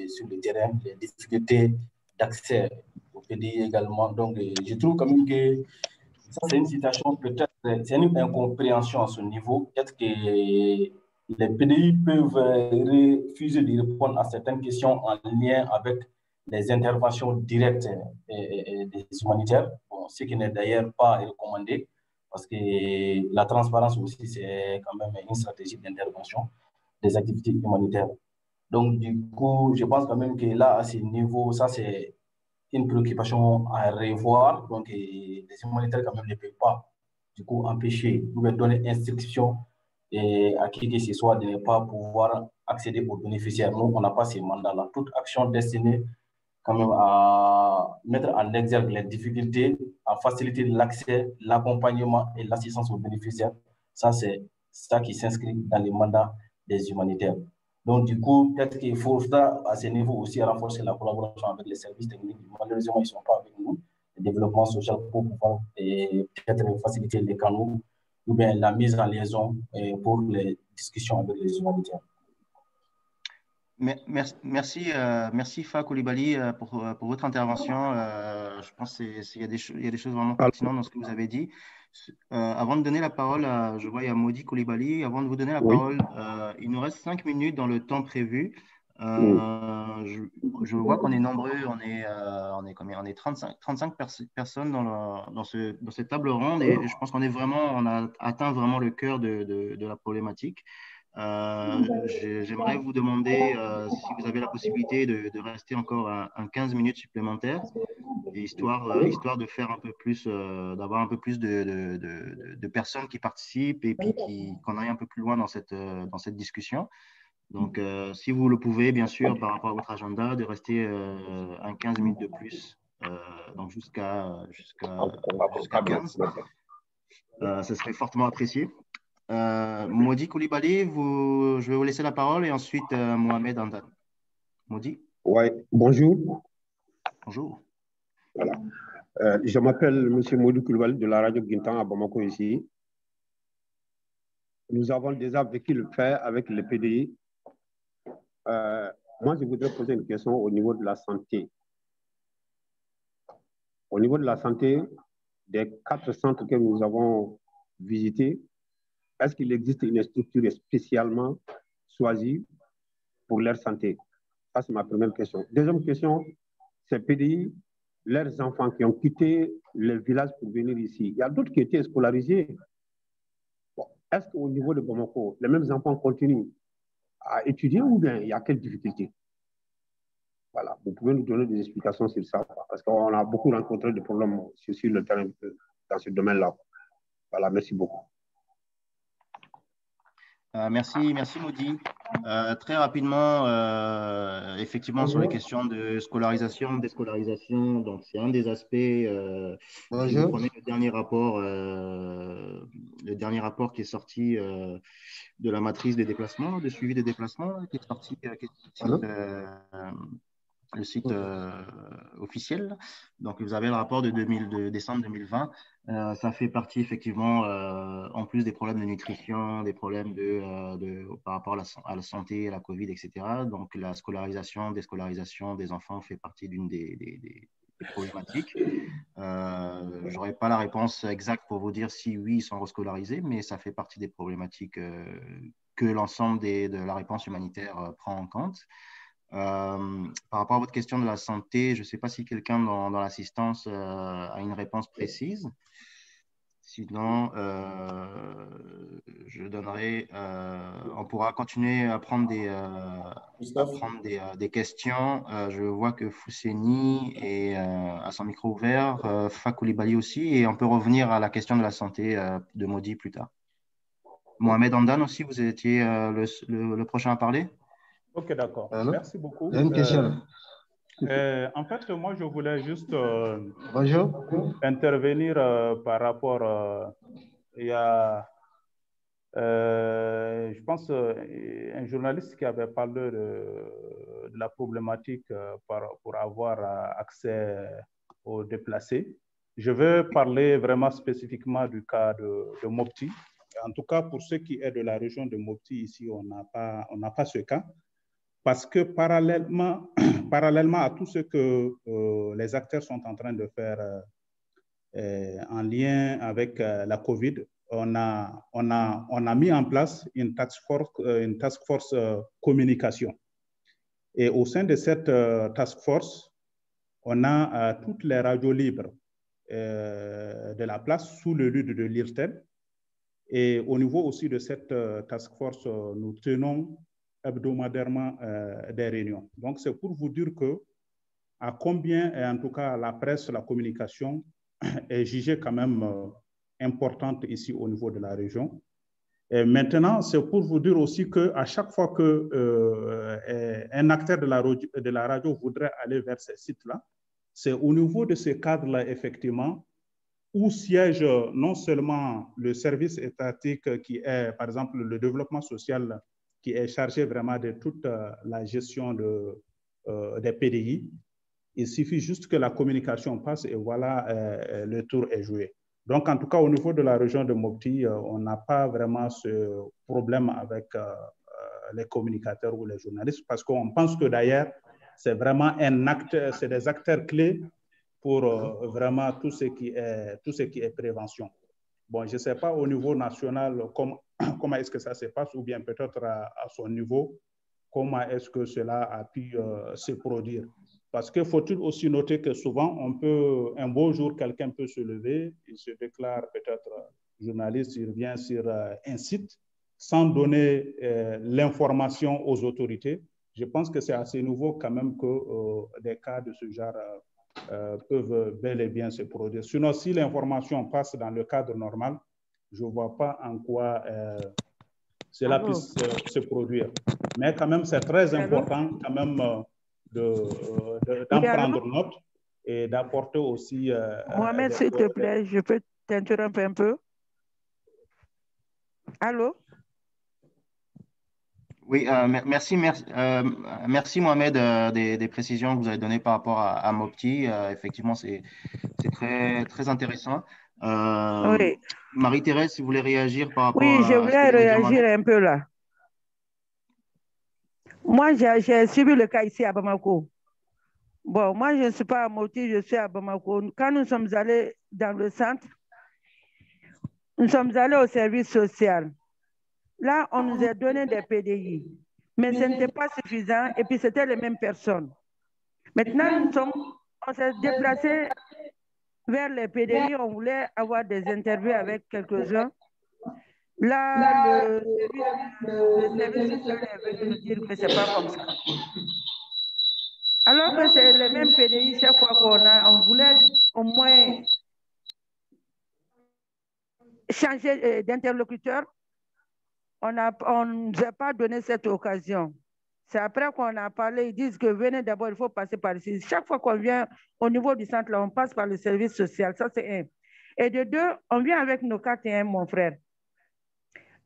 sur le terrain, les difficultés d'accès au PDI également. Donc, je trouve quand même que ça, c'est une situation peut-être, c'est une incompréhension à ce niveau. Peut-être que les PDI peuvent refuser de répondre à certaines questions en lien avec les interventions directes des humanitaires, bon, ce qui n'est d'ailleurs pas recommandé, parce que la transparence aussi, c'est quand même une stratégie d'intervention des activités humanitaires. Donc, du coup, je pense quand même que là, à ce niveau, ça, c'est une préoccupation à revoir. Donc, les humanitaires, quand même, ne peuvent pas, du coup, empêcher ou donner instruction à qui que ce soit de ne pas pouvoir accéder aux bénéficiaires. Nous, on n'a pas ces mandats-là. Toute action destinée quand même à mettre en exergue les difficultés, à faciliter l'accès, l'accompagnement et l'assistance aux bénéficiaires, ça, c'est ça qui s'inscrit dans les mandats des humanitaires. Donc, du coup, peut-être qu'il faut à ce niveau aussi renforcer la collaboration avec les services techniques. Malheureusement, ils ne sont pas avec nous. Le développement social pour pouvoir peut-être faciliter les canaux ou bien la mise en liaison pour les discussions avec les humanitaires. Merci Fakoulibaly pour votre intervention. Je pense qu'il y a des choses vraiment pertinentes dans ce que vous avez dit. Avant de donner la parole, je vois il y a Maudit Coulibaly. Avant de vous donner la parole, il nous reste 5 minutes dans le temps prévu. Je vois qu'on est nombreux, on est combien? On est 35 personnes dans cette table ronde et je pense qu'on a atteint vraiment le cœur de la problématique. J'aimerais vous demander si vous avez la possibilité de rester encore un 15 minutes supplémentaires, histoire de faire un peu plus, d'avoir un peu plus de personnes qui participent et puis qu'on aille un peu plus loin dans cette discussion. Donc, si vous le pouvez, bien sûr, par rapport à votre agenda, de rester un 15 minutes de plus, donc jusqu'à 15, ce serait fortement apprécié. Maudit Coulibaly, je vais vous laisser la parole et ensuite Mohamed Andan. Maudit. Oui, bonjour. Bonjour. Voilà. Je m'appelle M. Maudit Coulibaly de la radio Guintan à Bamako ici. Nous avons déjà vécu le fait avec le PDI. Moi, je voudrais poser une question au niveau de la santé. Au niveau de la santé, des 4 centres que nous avons visités, est-ce qu'il existe une structure spécialement choisie pour leur santé? Ça, c'est ma première question. Deuxième question, ces PDI, leurs enfants qui ont quitté le village pour venir ici, il y a d'autres qui étaient scolarisés. Bon, est-ce qu'au niveau de Bamako, les mêmes enfants continuent à étudier ou bien il y a quelle difficulté? Voilà, vous pouvez nous donner des explications sur ça, parce qu'on a beaucoup rencontré des problèmes sur le terrain dans ce domaine-là. Voilà, merci beaucoup. Merci Maudit. Très rapidement, effectivement, sur les questions de scolarisation, déscolarisation, donc c'est un des aspects, si vous prenez le dernier rapport qui est sorti de la matrice des déplacements, de suivi des déplacements, qui est sorti, le site officiel. Donc, vous avez le rapport de décembre 2020. Ça fait partie, effectivement, en plus des problèmes de nutrition, des problèmes par rapport à la santé, à la Covid, etc. Donc, la scolarisation, déscolarisation des enfants fait partie d'une des problématiques. Je n'aurai pas la réponse exacte pour vous dire si oui, ils sont rescolarisés, mais ça fait partie des problématiques que l'ensemble de la réponse humanitaire prend en compte. Par rapport à votre question de la santé, je ne sais pas si quelqu'un dans l'assistance a une réponse précise. Sinon, je donnerai, on pourra continuer à prendre des questions. Je vois que Fousseni a son micro ouvert, Fakoulibaly aussi, et on peut revenir à la question de la santé de Maudit plus tard. Mohamed Andan aussi, vous étiez le prochain à parler. Ok, d'accord. Merci beaucoup. Une question. En fait, moi, je voulais juste intervenir par rapport. Il y a, je pense, un journaliste qui avait parlé de la problématique pour avoir accès aux déplacés. Je vais parler vraiment spécifiquement du cas de Mopti. En tout cas, pour ceux qui sont de la région de Mopti, ici, on n'a pas ce cas. Parce que parallèlement à tout ce que les acteurs sont en train de faire en lien avec la COVID, on a mis en place une task force communication. Et au sein de cette task force, on a toutes les radios libres de la place sous le lude de l'IRTEB. Et au niveau aussi de cette task force, nous tenons hebdomadairement des réunions. Donc, c'est pour vous dire que à combien, et en tout cas, la presse, la communication est jugée quand même importante ici au niveau de la région. Et maintenant, c'est pour vous dire aussi qu'à chaque fois qu'un acteur de la radio voudrait aller vers ces sites-là, c'est au niveau de ces cadres-là, effectivement, où siège non seulement le service étatique qui est, par exemple, le développement social, qui est chargé vraiment de toute la gestion des PDI. Il suffit juste que la communication passe et voilà, le tour est joué. Donc, en tout cas, au niveau de la région de Mopti, on n'a pas vraiment ce problème avec les communicateurs ou les journalistes parce qu'on pense que d'ailleurs, c'est vraiment c'est des acteurs clés pour vraiment tout ce qui est prévention. Bon, je ne sais pas au niveau national comment est-ce que ça se passe ou bien peut-être à son niveau, comment est-ce que cela a pu se produire. Parce qu'il faut-il aussi noter que souvent, un beau jour, quelqu'un peut se lever, il se déclare peut-être journaliste, il revient sur un site sans donner l'information aux autorités. Je pense que c'est assez nouveau quand même que des cas de ce genre peuvent bel et bien se produire. Sinon, si l'information passe dans le cadre normal, je ne vois pas en quoi cela puisse se produire. Mais quand même, c'est très important quand même d'en prendre note et d'apporter aussi... Mohamed, s'il te plaît, je peux t'interrompre un peu? Allô? Oui, merci Mohamed des précisions que vous avez données par rapport à Mopti. Effectivement, c'est très, très intéressant. Oui. Marie-Thérèse, si vous voulez réagir par rapport à... Oui, je voulais réagir un peu là. Moi, j'ai suivi le cas ici à Bamako. Bon, moi, je ne suis pas à Mopti, je suis à Bamako. Quand nous sommes allés dans le centre, nous sommes allés au service social. Là, on nous a donné des PDI, mais ce n'était pas suffisant et puis c'était les mêmes personnes. Maintenant, on s'est déplacé vers les PDI, on voulait avoir des interviews avec quelques-uns. Là, le service social est venu nous dire que ce n'est pas comme ça. Alors que c'est les mêmes PDI, chaque fois on voulait au moins changer d'interlocuteur. on ne nous a pas donné cette occasion. C'est après qu'on a parlé, ils disent que venez d'abord, il faut passer par ici. Chaque fois qu'on vient au niveau du centre, là, on passe par le service social. Ça, c'est un. Et de deux, on vient avec nos cartes et mon frère.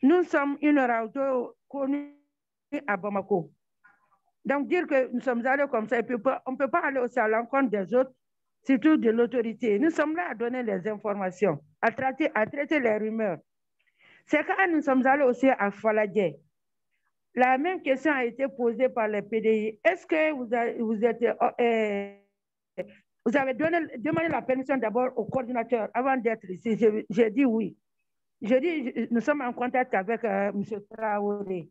Nous sommes une radio connue à Bamako. Donc, dire que nous sommes allés comme ça, et puis on ne peut pas aller aussi à l'encontre des autres, surtout de l'autorité. Nous sommes là à donner les informations, à traiter les rumeurs. C'est quand nous sommes allés aussi à Faladje. La même question a été posée par les PDI. Est-ce que vous avez demandé la permission d'abord au coordinateur avant d'être ici? J'ai dit oui. Je dis, nous sommes en contact avec M. Traoré.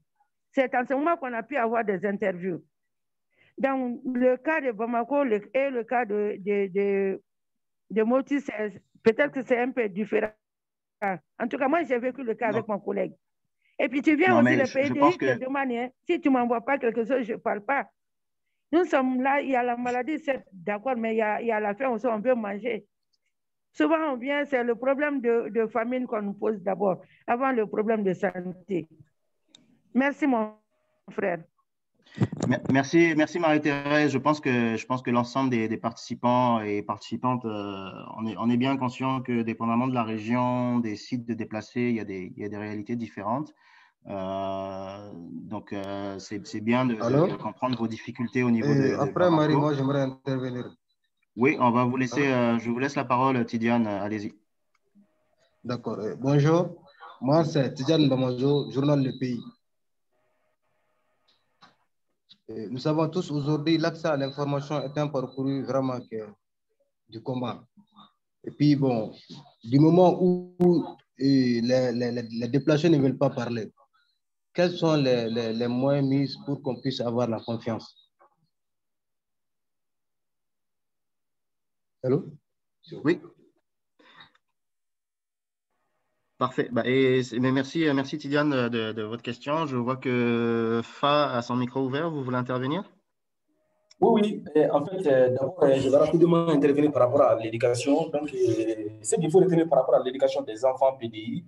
C'est en ce moment qu'on a pu avoir des interviews. Dans le cas de Bamako et le cas de Moti, peut-être que c'est un peu différent. En tout cas, moi, j'ai vécu le cas avec mon collègue. Et puis, tu viens aussi le PDI te demander, si tu ne m'envoies pas quelque chose, je ne parle pas. Nous sommes là, il y a la maladie, c'est d'accord, mais il y a la faim aussi, on veut manger. Souvent, on vient, c'est le problème de famine qu'on nous pose d'abord, avant le problème de santé. Merci, mon frère. Merci Marie-Thérèse. Je pense que l'ensemble des participants et participantes, on est bien conscient que dépendamment de la région, des sites de déplacés, il y a des réalités différentes. Donc, c'est bien de comprendre vos difficultés au niveau de après, Marie, moi, j'aimerais intervenir. Oui, on va vous laisser, je vous laisse la parole, Tidiane, allez-y. D'accord. Bonjour, moi, c'est Tidiane Bamajo, journal Le Pays. Nous savons tous aujourd'hui, l'accès à l'information est un parcours vraiment du combat. Et puis, bon, du moment où les déplacés ne veulent pas parler, quels sont les moyens mis pour qu'on puisse avoir la confiance? Allô? Oui. Parfait. Mais merci Tidiane de votre question. Je vois que Fa a son micro ouvert. Vous voulez intervenir? Oui. En fait, d'abord, je vais rapidement intervenir par rapport à l'éducation. Donc, ce qu'il faut retenir par rapport à l'éducation des enfants PDI,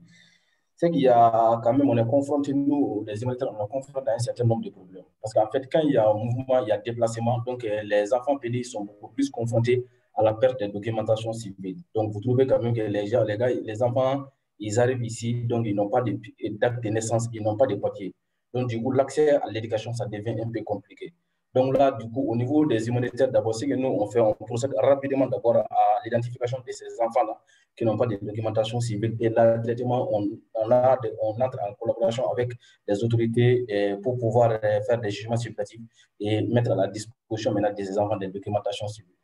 c'est qu'il y a quand même, on est confronté, nous, les humanitaires, on est confronté à un certain nombre de problèmes. Parce qu'en fait, quand il y a un mouvement, il y a déplacement, donc les enfants PDI sont beaucoup plus confrontés à la perte de documentation civile. Donc, vous trouvez quand même que les enfants, ils arrivent ici, donc ils n'ont pas de date de naissance, ils n'ont pas de papiers. Donc, du coup, l'accès à l'éducation, ça devient un peu compliqué. Donc là, du coup, au niveau des humanitaires, d'abord, ce que nous, on procède rapidement d'abord à l'identification de ces enfants-là qui n'ont pas de documentation civile. Et là, directement, on entre en collaboration avec les autorités pour pouvoir faire des jugements supplétifs et mettre à la disposition maintenant des enfants de documentation civile.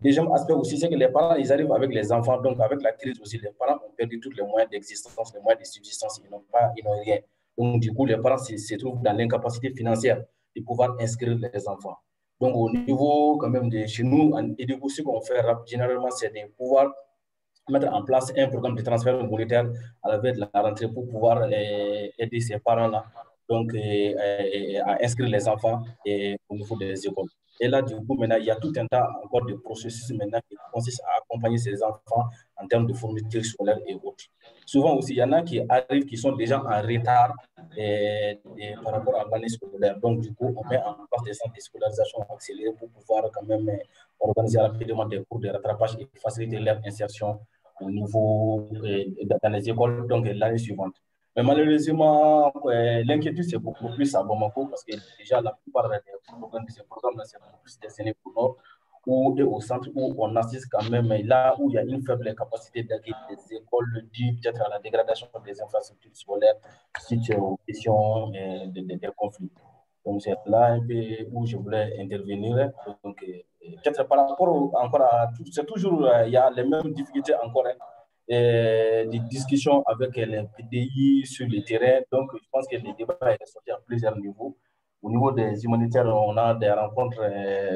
Deuxième aspect aussi, c'est que les parents, ils arrivent avec les enfants, donc avec la crise aussi, les parents ont perdu tous les moyens d'existence, les moyens de subsistance, ils n'ont rien. Donc, du coup, les parents se trouvent dans l'incapacité financière de pouvoir inscrire les enfants. Donc, au niveau quand même de chez nous, en éducation, ce qu'on fait généralement, c'est de pouvoir mettre en place un programme de transfert monétaire à la veille de la rentrée pour pouvoir aider ces parents-là donc, à inscrire les enfants au niveau des écoles. Et là, du coup, maintenant, il y a tout un tas encore de processus maintenant qui consiste à accompagner ces enfants en termes de fournitures scolaires et autres. Souvent aussi, il y en a qui arrivent, qui sont déjà en retard par rapport à l'année scolaire. Donc, du coup, on met en place des centres de scolarisation accélérés pour pouvoir quand même organiser rapidement des cours de rattrapage et faciliter leur insertion au niveau dans les écoles donc l'année suivante. Mais malheureusement, l'inquiétude, c'est beaucoup plus à Bamako parce que déjà, la plupart des programmes de ces programmes-là, c'est beaucoup plus destinés au nord ou au centre où on assiste quand même là où il y a une faible capacité d'accueil des écoles dues peut-être à la dégradation des infrastructures scolaires suite aux questions des conflits. Donc, c'est là un peu où je voulais intervenir. Donc, peut-être par rapport encore à... C'est toujours, il y a les mêmes difficultés encore, des discussions avec les PDI sur le terrain. Donc, je pense que le débat est sorti à plusieurs niveaux. Au niveau des humanitaires, on a des rencontres,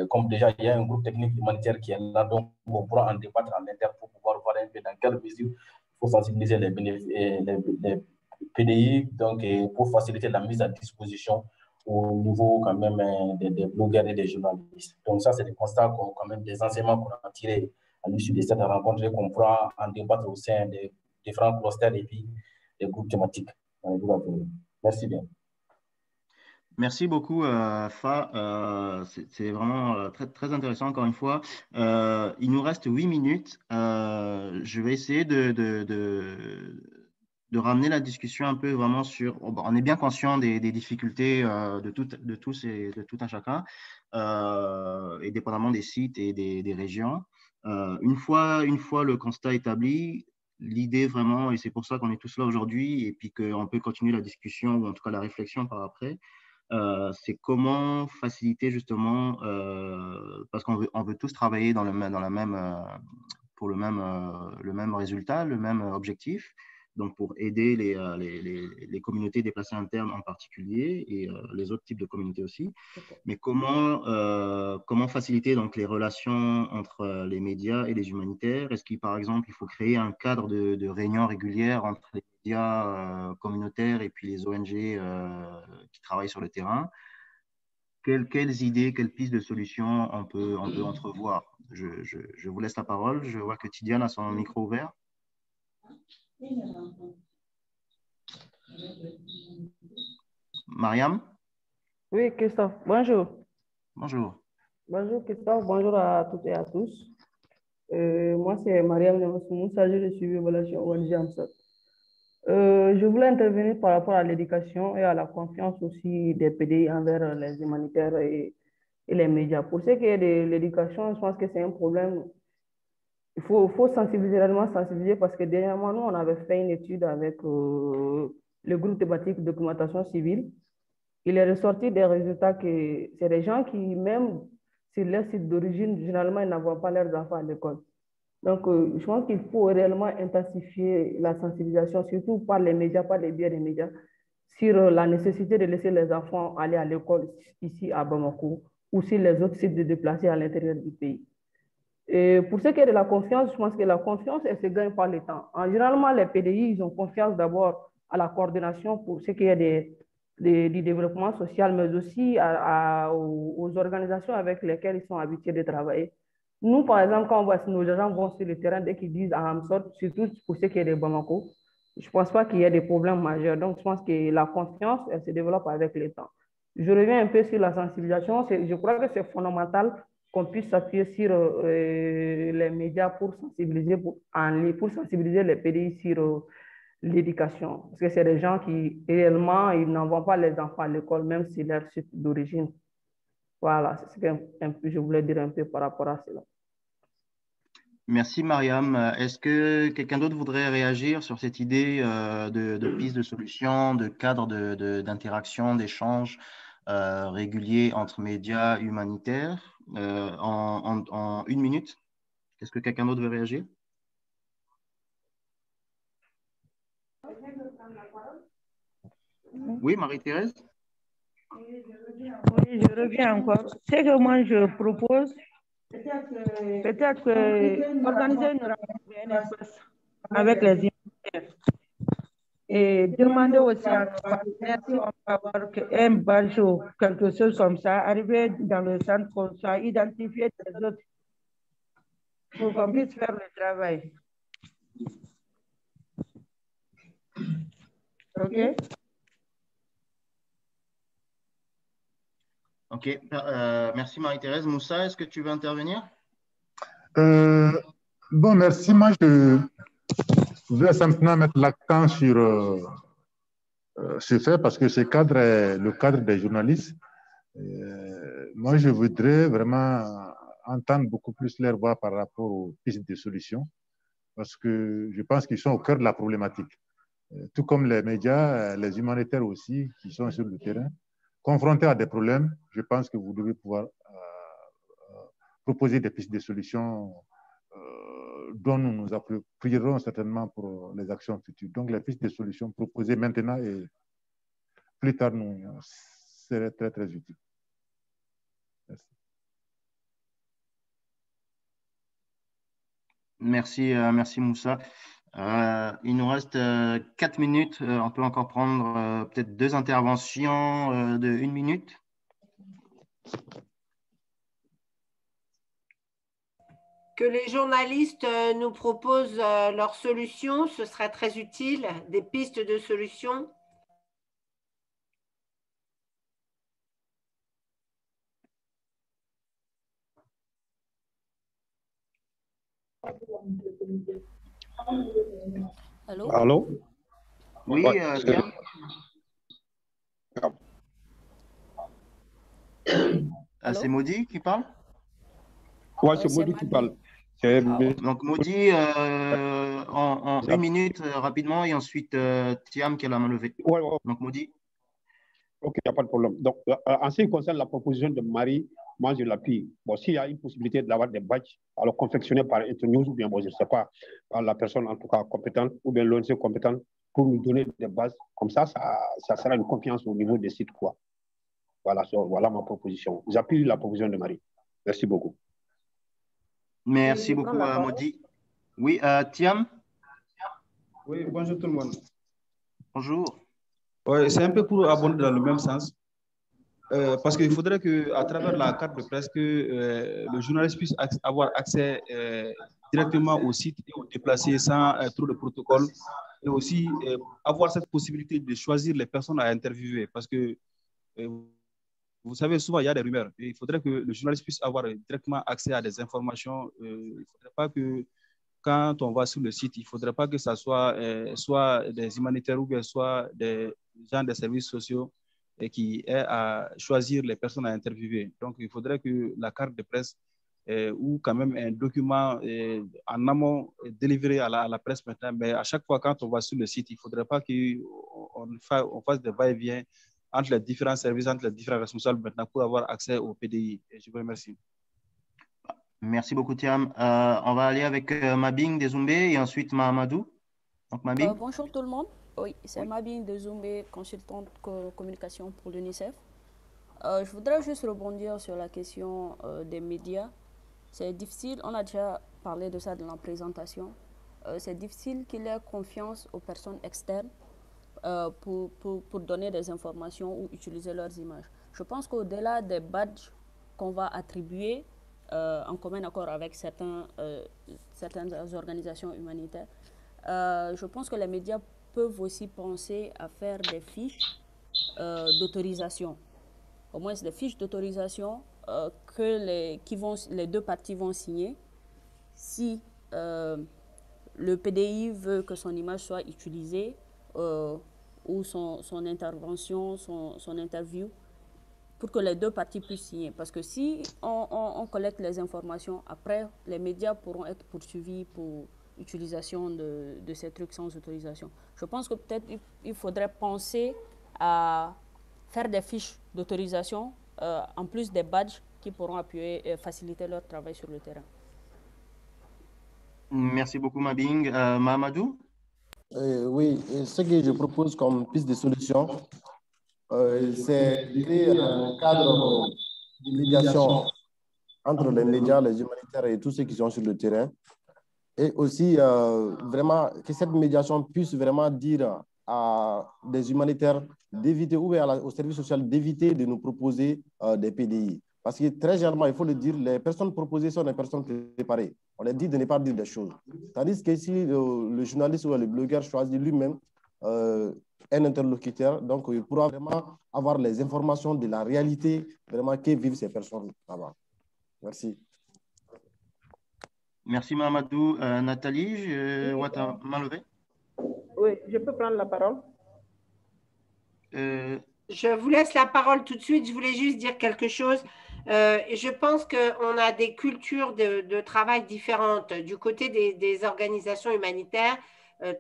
comme déjà, il y a un groupe technique humanitaire qui est là, donc on pourra en débattre en interne pour pouvoir voir un peu dans quelle mesure il faut sensibiliser les PDI, donc, pour faciliter la mise à disposition au niveau quand même des blogueurs et des journalistes. Donc ça, c'est des constats, quand même des enseignements qu'on a tirés à l'issue de cette rencontre et qu'on pourra en débattre au sein des différents clusters et puis des groupes thématiques. Merci bien. Merci beaucoup, Fa. C'est vraiment très, très intéressant, encore une fois. Il nous reste 8 minutes. Je vais essayer de ramener la discussion un peu vraiment sur… On est bien conscient des difficultés de tous et de tout un chacun, et dépendamment des sites et des régions. Une fois le constat établi, l'idée vraiment, et c'est pour ça qu'on est tous là aujourd'hui, et puis qu'on peut continuer la discussion, ou en tout cas la réflexion par après, c'est comment faciliter justement, parce qu'on veut tous travailler pour le même résultat, le même objectif, donc pour aider les communautés déplacées internes en particulier et les autres types de communautés aussi. Mais comment faciliter donc les relations entre les médias et les humanitaires? Est-ce qu'il, par exemple, il faut créer un cadre de réunions régulières entre les médias communautaires et puis les ONG qui travaillent sur le terrain? Quelles idées, quelles pistes de solutions on peut entrevoir? Je vous laisse la parole. Je vois que Tidiane a son micro ouvert. Mariam? Oui, Christophe. Bonjour. Bonjour. Bonjour, Christophe. Bonjour à toutes et à tous. Moi, c'est Mariam Moussa, je suis relation ONG AMSAT. Je voulais intervenir par rapport à l'éducation et à la confiance aussi des PDI envers les humanitaires et les médias. Pour ce qui est de l'éducation, je pense que c'est un problème. Il faut réellement sensibiliser parce que dernièrement, nous, on avait fait une étude avec le groupe thématique documentation civile. Il est ressorti des résultats que c'est des gens qui, même sur leur site d'origine, généralement, ils n'envoient pas leurs enfants à l'école. Donc, je pense qu'il faut réellement intensifier la sensibilisation, surtout par les médias, par les biais des médias, sur la nécessité de laisser les enfants aller à l'école ici à Bamako ou sur les autres sites de déplacés à l'intérieur du pays. Et pour ce qui est de la confiance, je pense que la confiance, elle se gagne par le temps. Généralement, les PDI, ils ont confiance d'abord à la coordination pour ce qui est du développement social, mais aussi aux organisations avec lesquelles ils sont habitués de travailler. Nous, par exemple, quand on voit nos gens vont sur le terrain, dès qu'ils disent à Hamsot, surtout pour ce qui est de Bamako, je ne pense pas qu'il y ait des problèmes majeurs. Donc, je pense que la confiance, elle se développe avec le temps. Je reviens un peu sur la sensibilisation. Je crois que c'est fondamental qu'on puisse s'appuyer sur les médias pour sensibiliser, pour sensibiliser les PDI sur l'éducation. Parce que c'est des gens qui, réellement, ils n'envoient pas les enfants à l'école, même si leur site d'origine. Voilà, c'est ce que je voulais dire un peu par rapport à cela. Merci, Mariam. Est-ce que quelqu'un d'autre voudrait réagir sur cette idée de piste de solution, de cadre d'interaction, d'échange régulier entre médias humanitaires en 1 minute? Est-ce que quelqu'un d'autre veut réagir? Oui, Marie-Thérèse? Oui, je reviens encore. Ce que moi je propose, peut-être organiser une rencontre avec les humanitaires et demander aussi à nos partenaires si on peut avoir un badge ou quelque chose comme ça, arriver dans le centre comme ça, identifier les autres pour qu'on puisse faire le travail. OK? OK. Merci Marie-Thérèse. Moussa, est-ce que tu veux intervenir? Bon, merci. Moi, je voulais simplement mettre l'accent sur ce fait parce que ce cadre est le cadre des journalistes. Moi, je voudrais vraiment entendre beaucoup plus leur voix par rapport aux pistes de solutions parce que je pense qu'ils sont au cœur de la problématique. Tout comme les médias, les humanitaires aussi qui sont sur le terrain. Confrontés à des problèmes, je pense que vous devez pouvoir proposer des pistes de solutions dont nous nous approprierons certainement pour les actions futures. Donc, les pistes de solutions proposées maintenant et plus tard nous seraient très, très utiles. Merci. Merci Moussa. Il nous reste 4 minutes. On peut encore prendre peut-être 2 interventions de 1 minute. Que les journalistes nous proposent leurs solutions, ce serait très utile, des pistes de solutions. Allô? Allô? Oui, Tiam. C'est Maudit qui parle? Oui, c'est Maudit qui parle. Donc, Maudit, en 1 minute, rapidement, et ensuite Tiam qui a la main levée. Ouais. Donc, Maudit. Ok, il n'y a pas de problème. Donc, en ce qui concerne la proposition de Marie, moi, je l'appuie. Bon, s'il y a une possibilité d'avoir des badges, alors confectionnés par Internews ou bien, bon, je ne sais pas, par la personne en tout cas compétente ou bien l'ONG compétente pour nous donner des bases, comme ça sera une confiance au niveau des sites, quoi. Voilà ma proposition. J'appuie la proposition de Marie. Merci beaucoup. Merci beaucoup, Maudit. Oui, Tiam? Oui, bonjour tout le monde. Bonjour. Oui, c'est un peu pour abonder dans le même sens. Parce qu'il faudrait qu'à travers la carte de presse, que le journaliste puisse avoir accès directement au site et au déplacé sans trop de protocole. Et aussi avoir cette possibilité de choisir les personnes à interviewer. Parce que vous savez, souvent, il y a des rumeurs. Et il faudrait que le journaliste puisse avoir directement accès à des informations. Il ne faudrait pas que, quand on va sur le site, il ne faudrait pas que ça soit soit des humanitaires ou bien soit des gens des services sociaux et qui aient à choisir les personnes à interviewer. Donc, il faudrait que la carte de presse ou quand même un document en amont délivré à la presse maintenant, mais à chaque fois, quand on va sur le site, il ne faudrait pas qu'on fasse des va-et-vient entre les différents services, entre les différents responsables maintenant pour avoir accès au PDI. Et je vous remercie. Merci beaucoup, Tiam. On va aller avec Mabing Dezoumbé et ensuite Mahamadou. Donc, Mabing. Bonjour tout le monde. Oui, c'est Mabing Dezoumbé, consultante communication pour l'UNICEF. Je voudrais juste rebondir sur la question des médias. C'est difficile, on a déjà parlé de ça dans la présentation. C'est difficile qu'il ait confiance aux personnes externes pour donner des informations ou utiliser leurs images. Je pense qu'au-delà des badges qu'on va attribuer en commun accord avec certaines organisations humanitaires, je pense que les médias peuvent aussi penser à faire des fiches d'autorisation. Au moins, des fiches d'autorisation que les deux parties vont signer si le PDI veut que son image soit utilisée ou son intervention, son interview, pour que les deux parties puissent signer. Parce que si on collecte les informations, après, les médias pourront être poursuivis pour utilisation de ces trucs sans autorisation. Je pense que peut-être il faudrait penser à faire des fiches d'autorisation, en plus des badges qui pourront appuyer et faciliter leur travail sur le terrain. Merci beaucoup, Mabing. Mahamadou? Oui, ce que je propose comme piste de solution, c'est de créer un cadre de médiation entre les médias, les humanitaires et tous ceux qui sont sur le terrain. Et aussi, vraiment, que cette médiation puisse vraiment dire à des humanitaires d'éviter, ou au service social d'éviter de nous proposer des PDI. Parce que très généralement, il faut le dire, les personnes proposées sont des personnes préparées. On leur dit de ne pas dire des choses. Tandis que si le journaliste ou le blogueur choisit lui-même un interlocuteur, donc il pourra vraiment avoir les informations de la réalité vraiment que vivent ces personnes là-bas. Merci. Merci Mahamadou. Nathalie, Ouattara Malové? Oui, je peux prendre la parole. Je vous laisse la parole tout de suite. Je voulais juste dire quelque chose. Je pense qu'on a des cultures de travail différentes. Du côté des organisations humanitaires,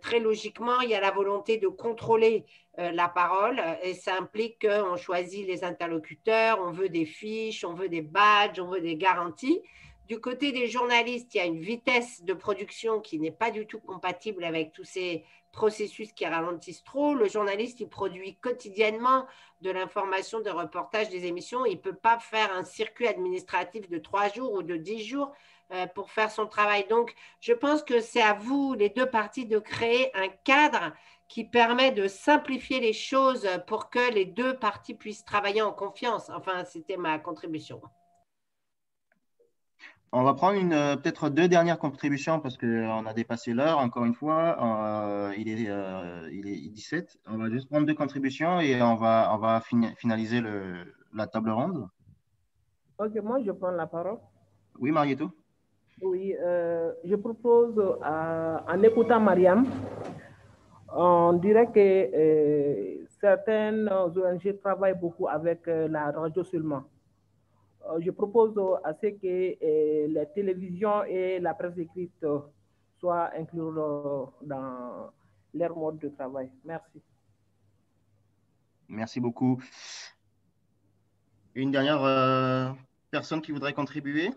très logiquement, il y a la volonté de contrôler la parole et ça implique qu'on choisit les interlocuteurs, on veut des fiches, on veut des badges, on veut des garanties. Du côté des journalistes, il y a une vitesse de production qui n'est pas du tout compatible avec tous ces processus qui ralentissent trop. Le journaliste, il produit quotidiennement de l'information, des reportages, des émissions. Il ne peut pas faire un circuit administratif de 3 jours ou de 10 jours pour faire son travail. Donc, je pense que c'est à vous, les deux parties, de créer un cadre qui permet de simplifier les choses pour que les deux parties puissent travailler en confiance. Enfin, c'était ma contribution. On va prendre peut-être 2 dernières contributions parce qu'on a dépassé l'heure, encore une fois. Il est 17. On va juste prendre 2 contributions et on va finaliser la table ronde. Ok, moi je prends la parole. Oui, Marietou. Oui, je propose, en écoutant Mariam, on dirait que certaines ONG travaillent beaucoup avec la radio seulement. Je propose à ce que les télévisions et la presse écrite soient inclus dans leur mode de travail. Merci. Merci beaucoup. Une dernière personne qui voudrait contribuer?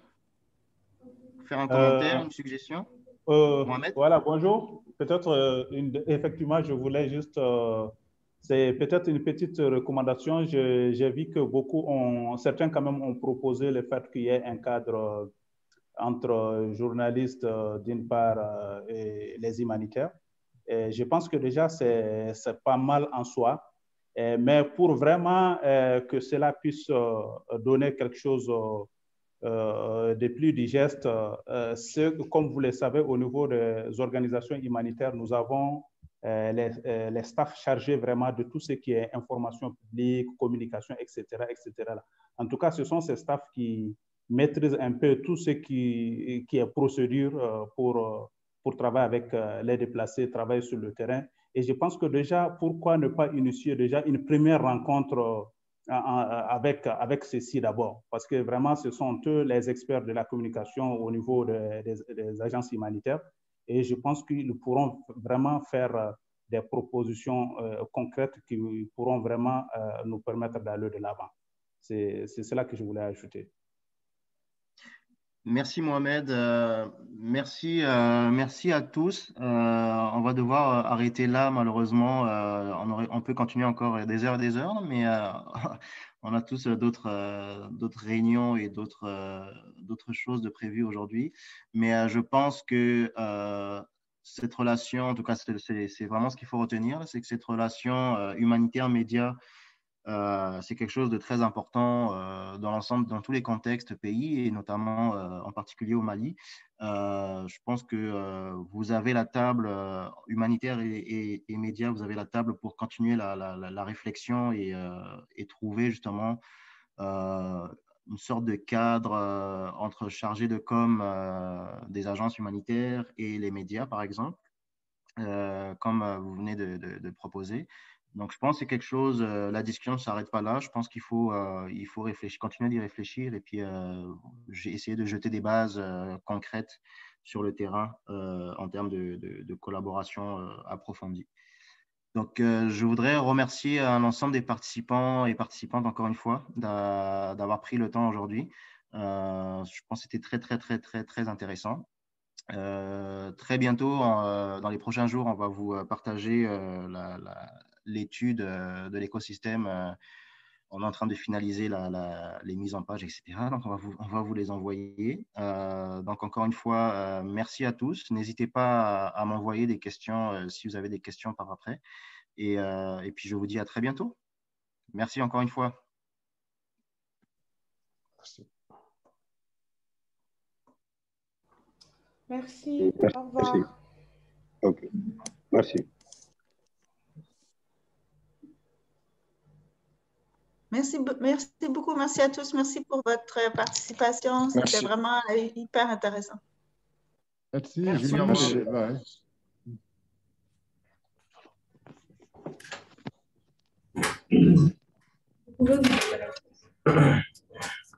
Faire un commentaire, une suggestion? Mohamed? Voilà, bonjour. Peut-être, effectivement, je voulais juste... c'est peut-être une petite recommandation. J'ai vu que certains quand même ont proposé le fait qu'il y ait un cadre entre journalistes d'une part et les humanitaires. Et je pense que déjà, c'est pas mal en soi. Mais pour vraiment que cela puisse donner quelque chose de plus digeste, comme vous le savez, au niveau des organisations humanitaires, nous avons les staffs chargés vraiment de tout ce qui est information publique, communication, etc., etc. En tout cas, ce sont ces staffs qui maîtrisent un peu tout ce qui est procédure pour travailler avec les déplacés, travailler sur le terrain. Et je pense que déjà, pourquoi ne pas initier déjà une première rencontre avec ceci d'abord? Parce que vraiment, ce sont eux les experts de la communication au niveau des agences humanitaires. Et je pense qu'ils pourront vraiment faire des propositions concrètes qui pourront vraiment nous permettre d'aller de l'avant. C'est cela que je voulais ajouter. Merci Mohamed, merci à tous. On va devoir arrêter là malheureusement. On peut continuer encore des heures et des heures, mais on a tous d'autres réunions et d'autres choses de prévues aujourd'hui. Mais je pense que cette relation, en tout cas c'est vraiment ce qu'il faut retenir, c'est que cette relation humanitaire-média, c'est quelque chose de très important dans l'ensemble, dans tous les contextes pays et notamment en particulier au Mali. Je pense que vous avez la table humanitaire et médias, vous avez la table pour continuer la réflexion et trouver justement une sorte de cadre entre chargés de com des agences humanitaires et les médias, par exemple, comme vous venez de proposer. Donc, je pense que c'est quelque chose, la discussion ne s'arrête pas là. Je pense qu'il faut réfléchir, continuer d'y réfléchir et puis j'ai essayé de jeter des bases concrètes sur le terrain en termes de collaboration approfondie. Donc, je voudrais remercier l'ensemble des participants et participantes, encore une fois, d'avoir pris le temps aujourd'hui. Je pense que c'était très intéressant. Très bientôt, dans les prochains jours, on va vous partager l'étude de l'écosystème. On est en train de finaliser les mises en page, etc. Donc, on va vous les envoyer. Donc, encore une fois, merci à tous. N'hésitez pas à m'envoyer des questions si vous avez des questions par après. Et puis, je vous dis à très bientôt. Merci encore une fois. Merci. Merci. Au revoir. Merci. OK. Merci. Merci beaucoup, merci à tous, merci pour votre participation, c'était vraiment hyper intéressant. Merci, Julien.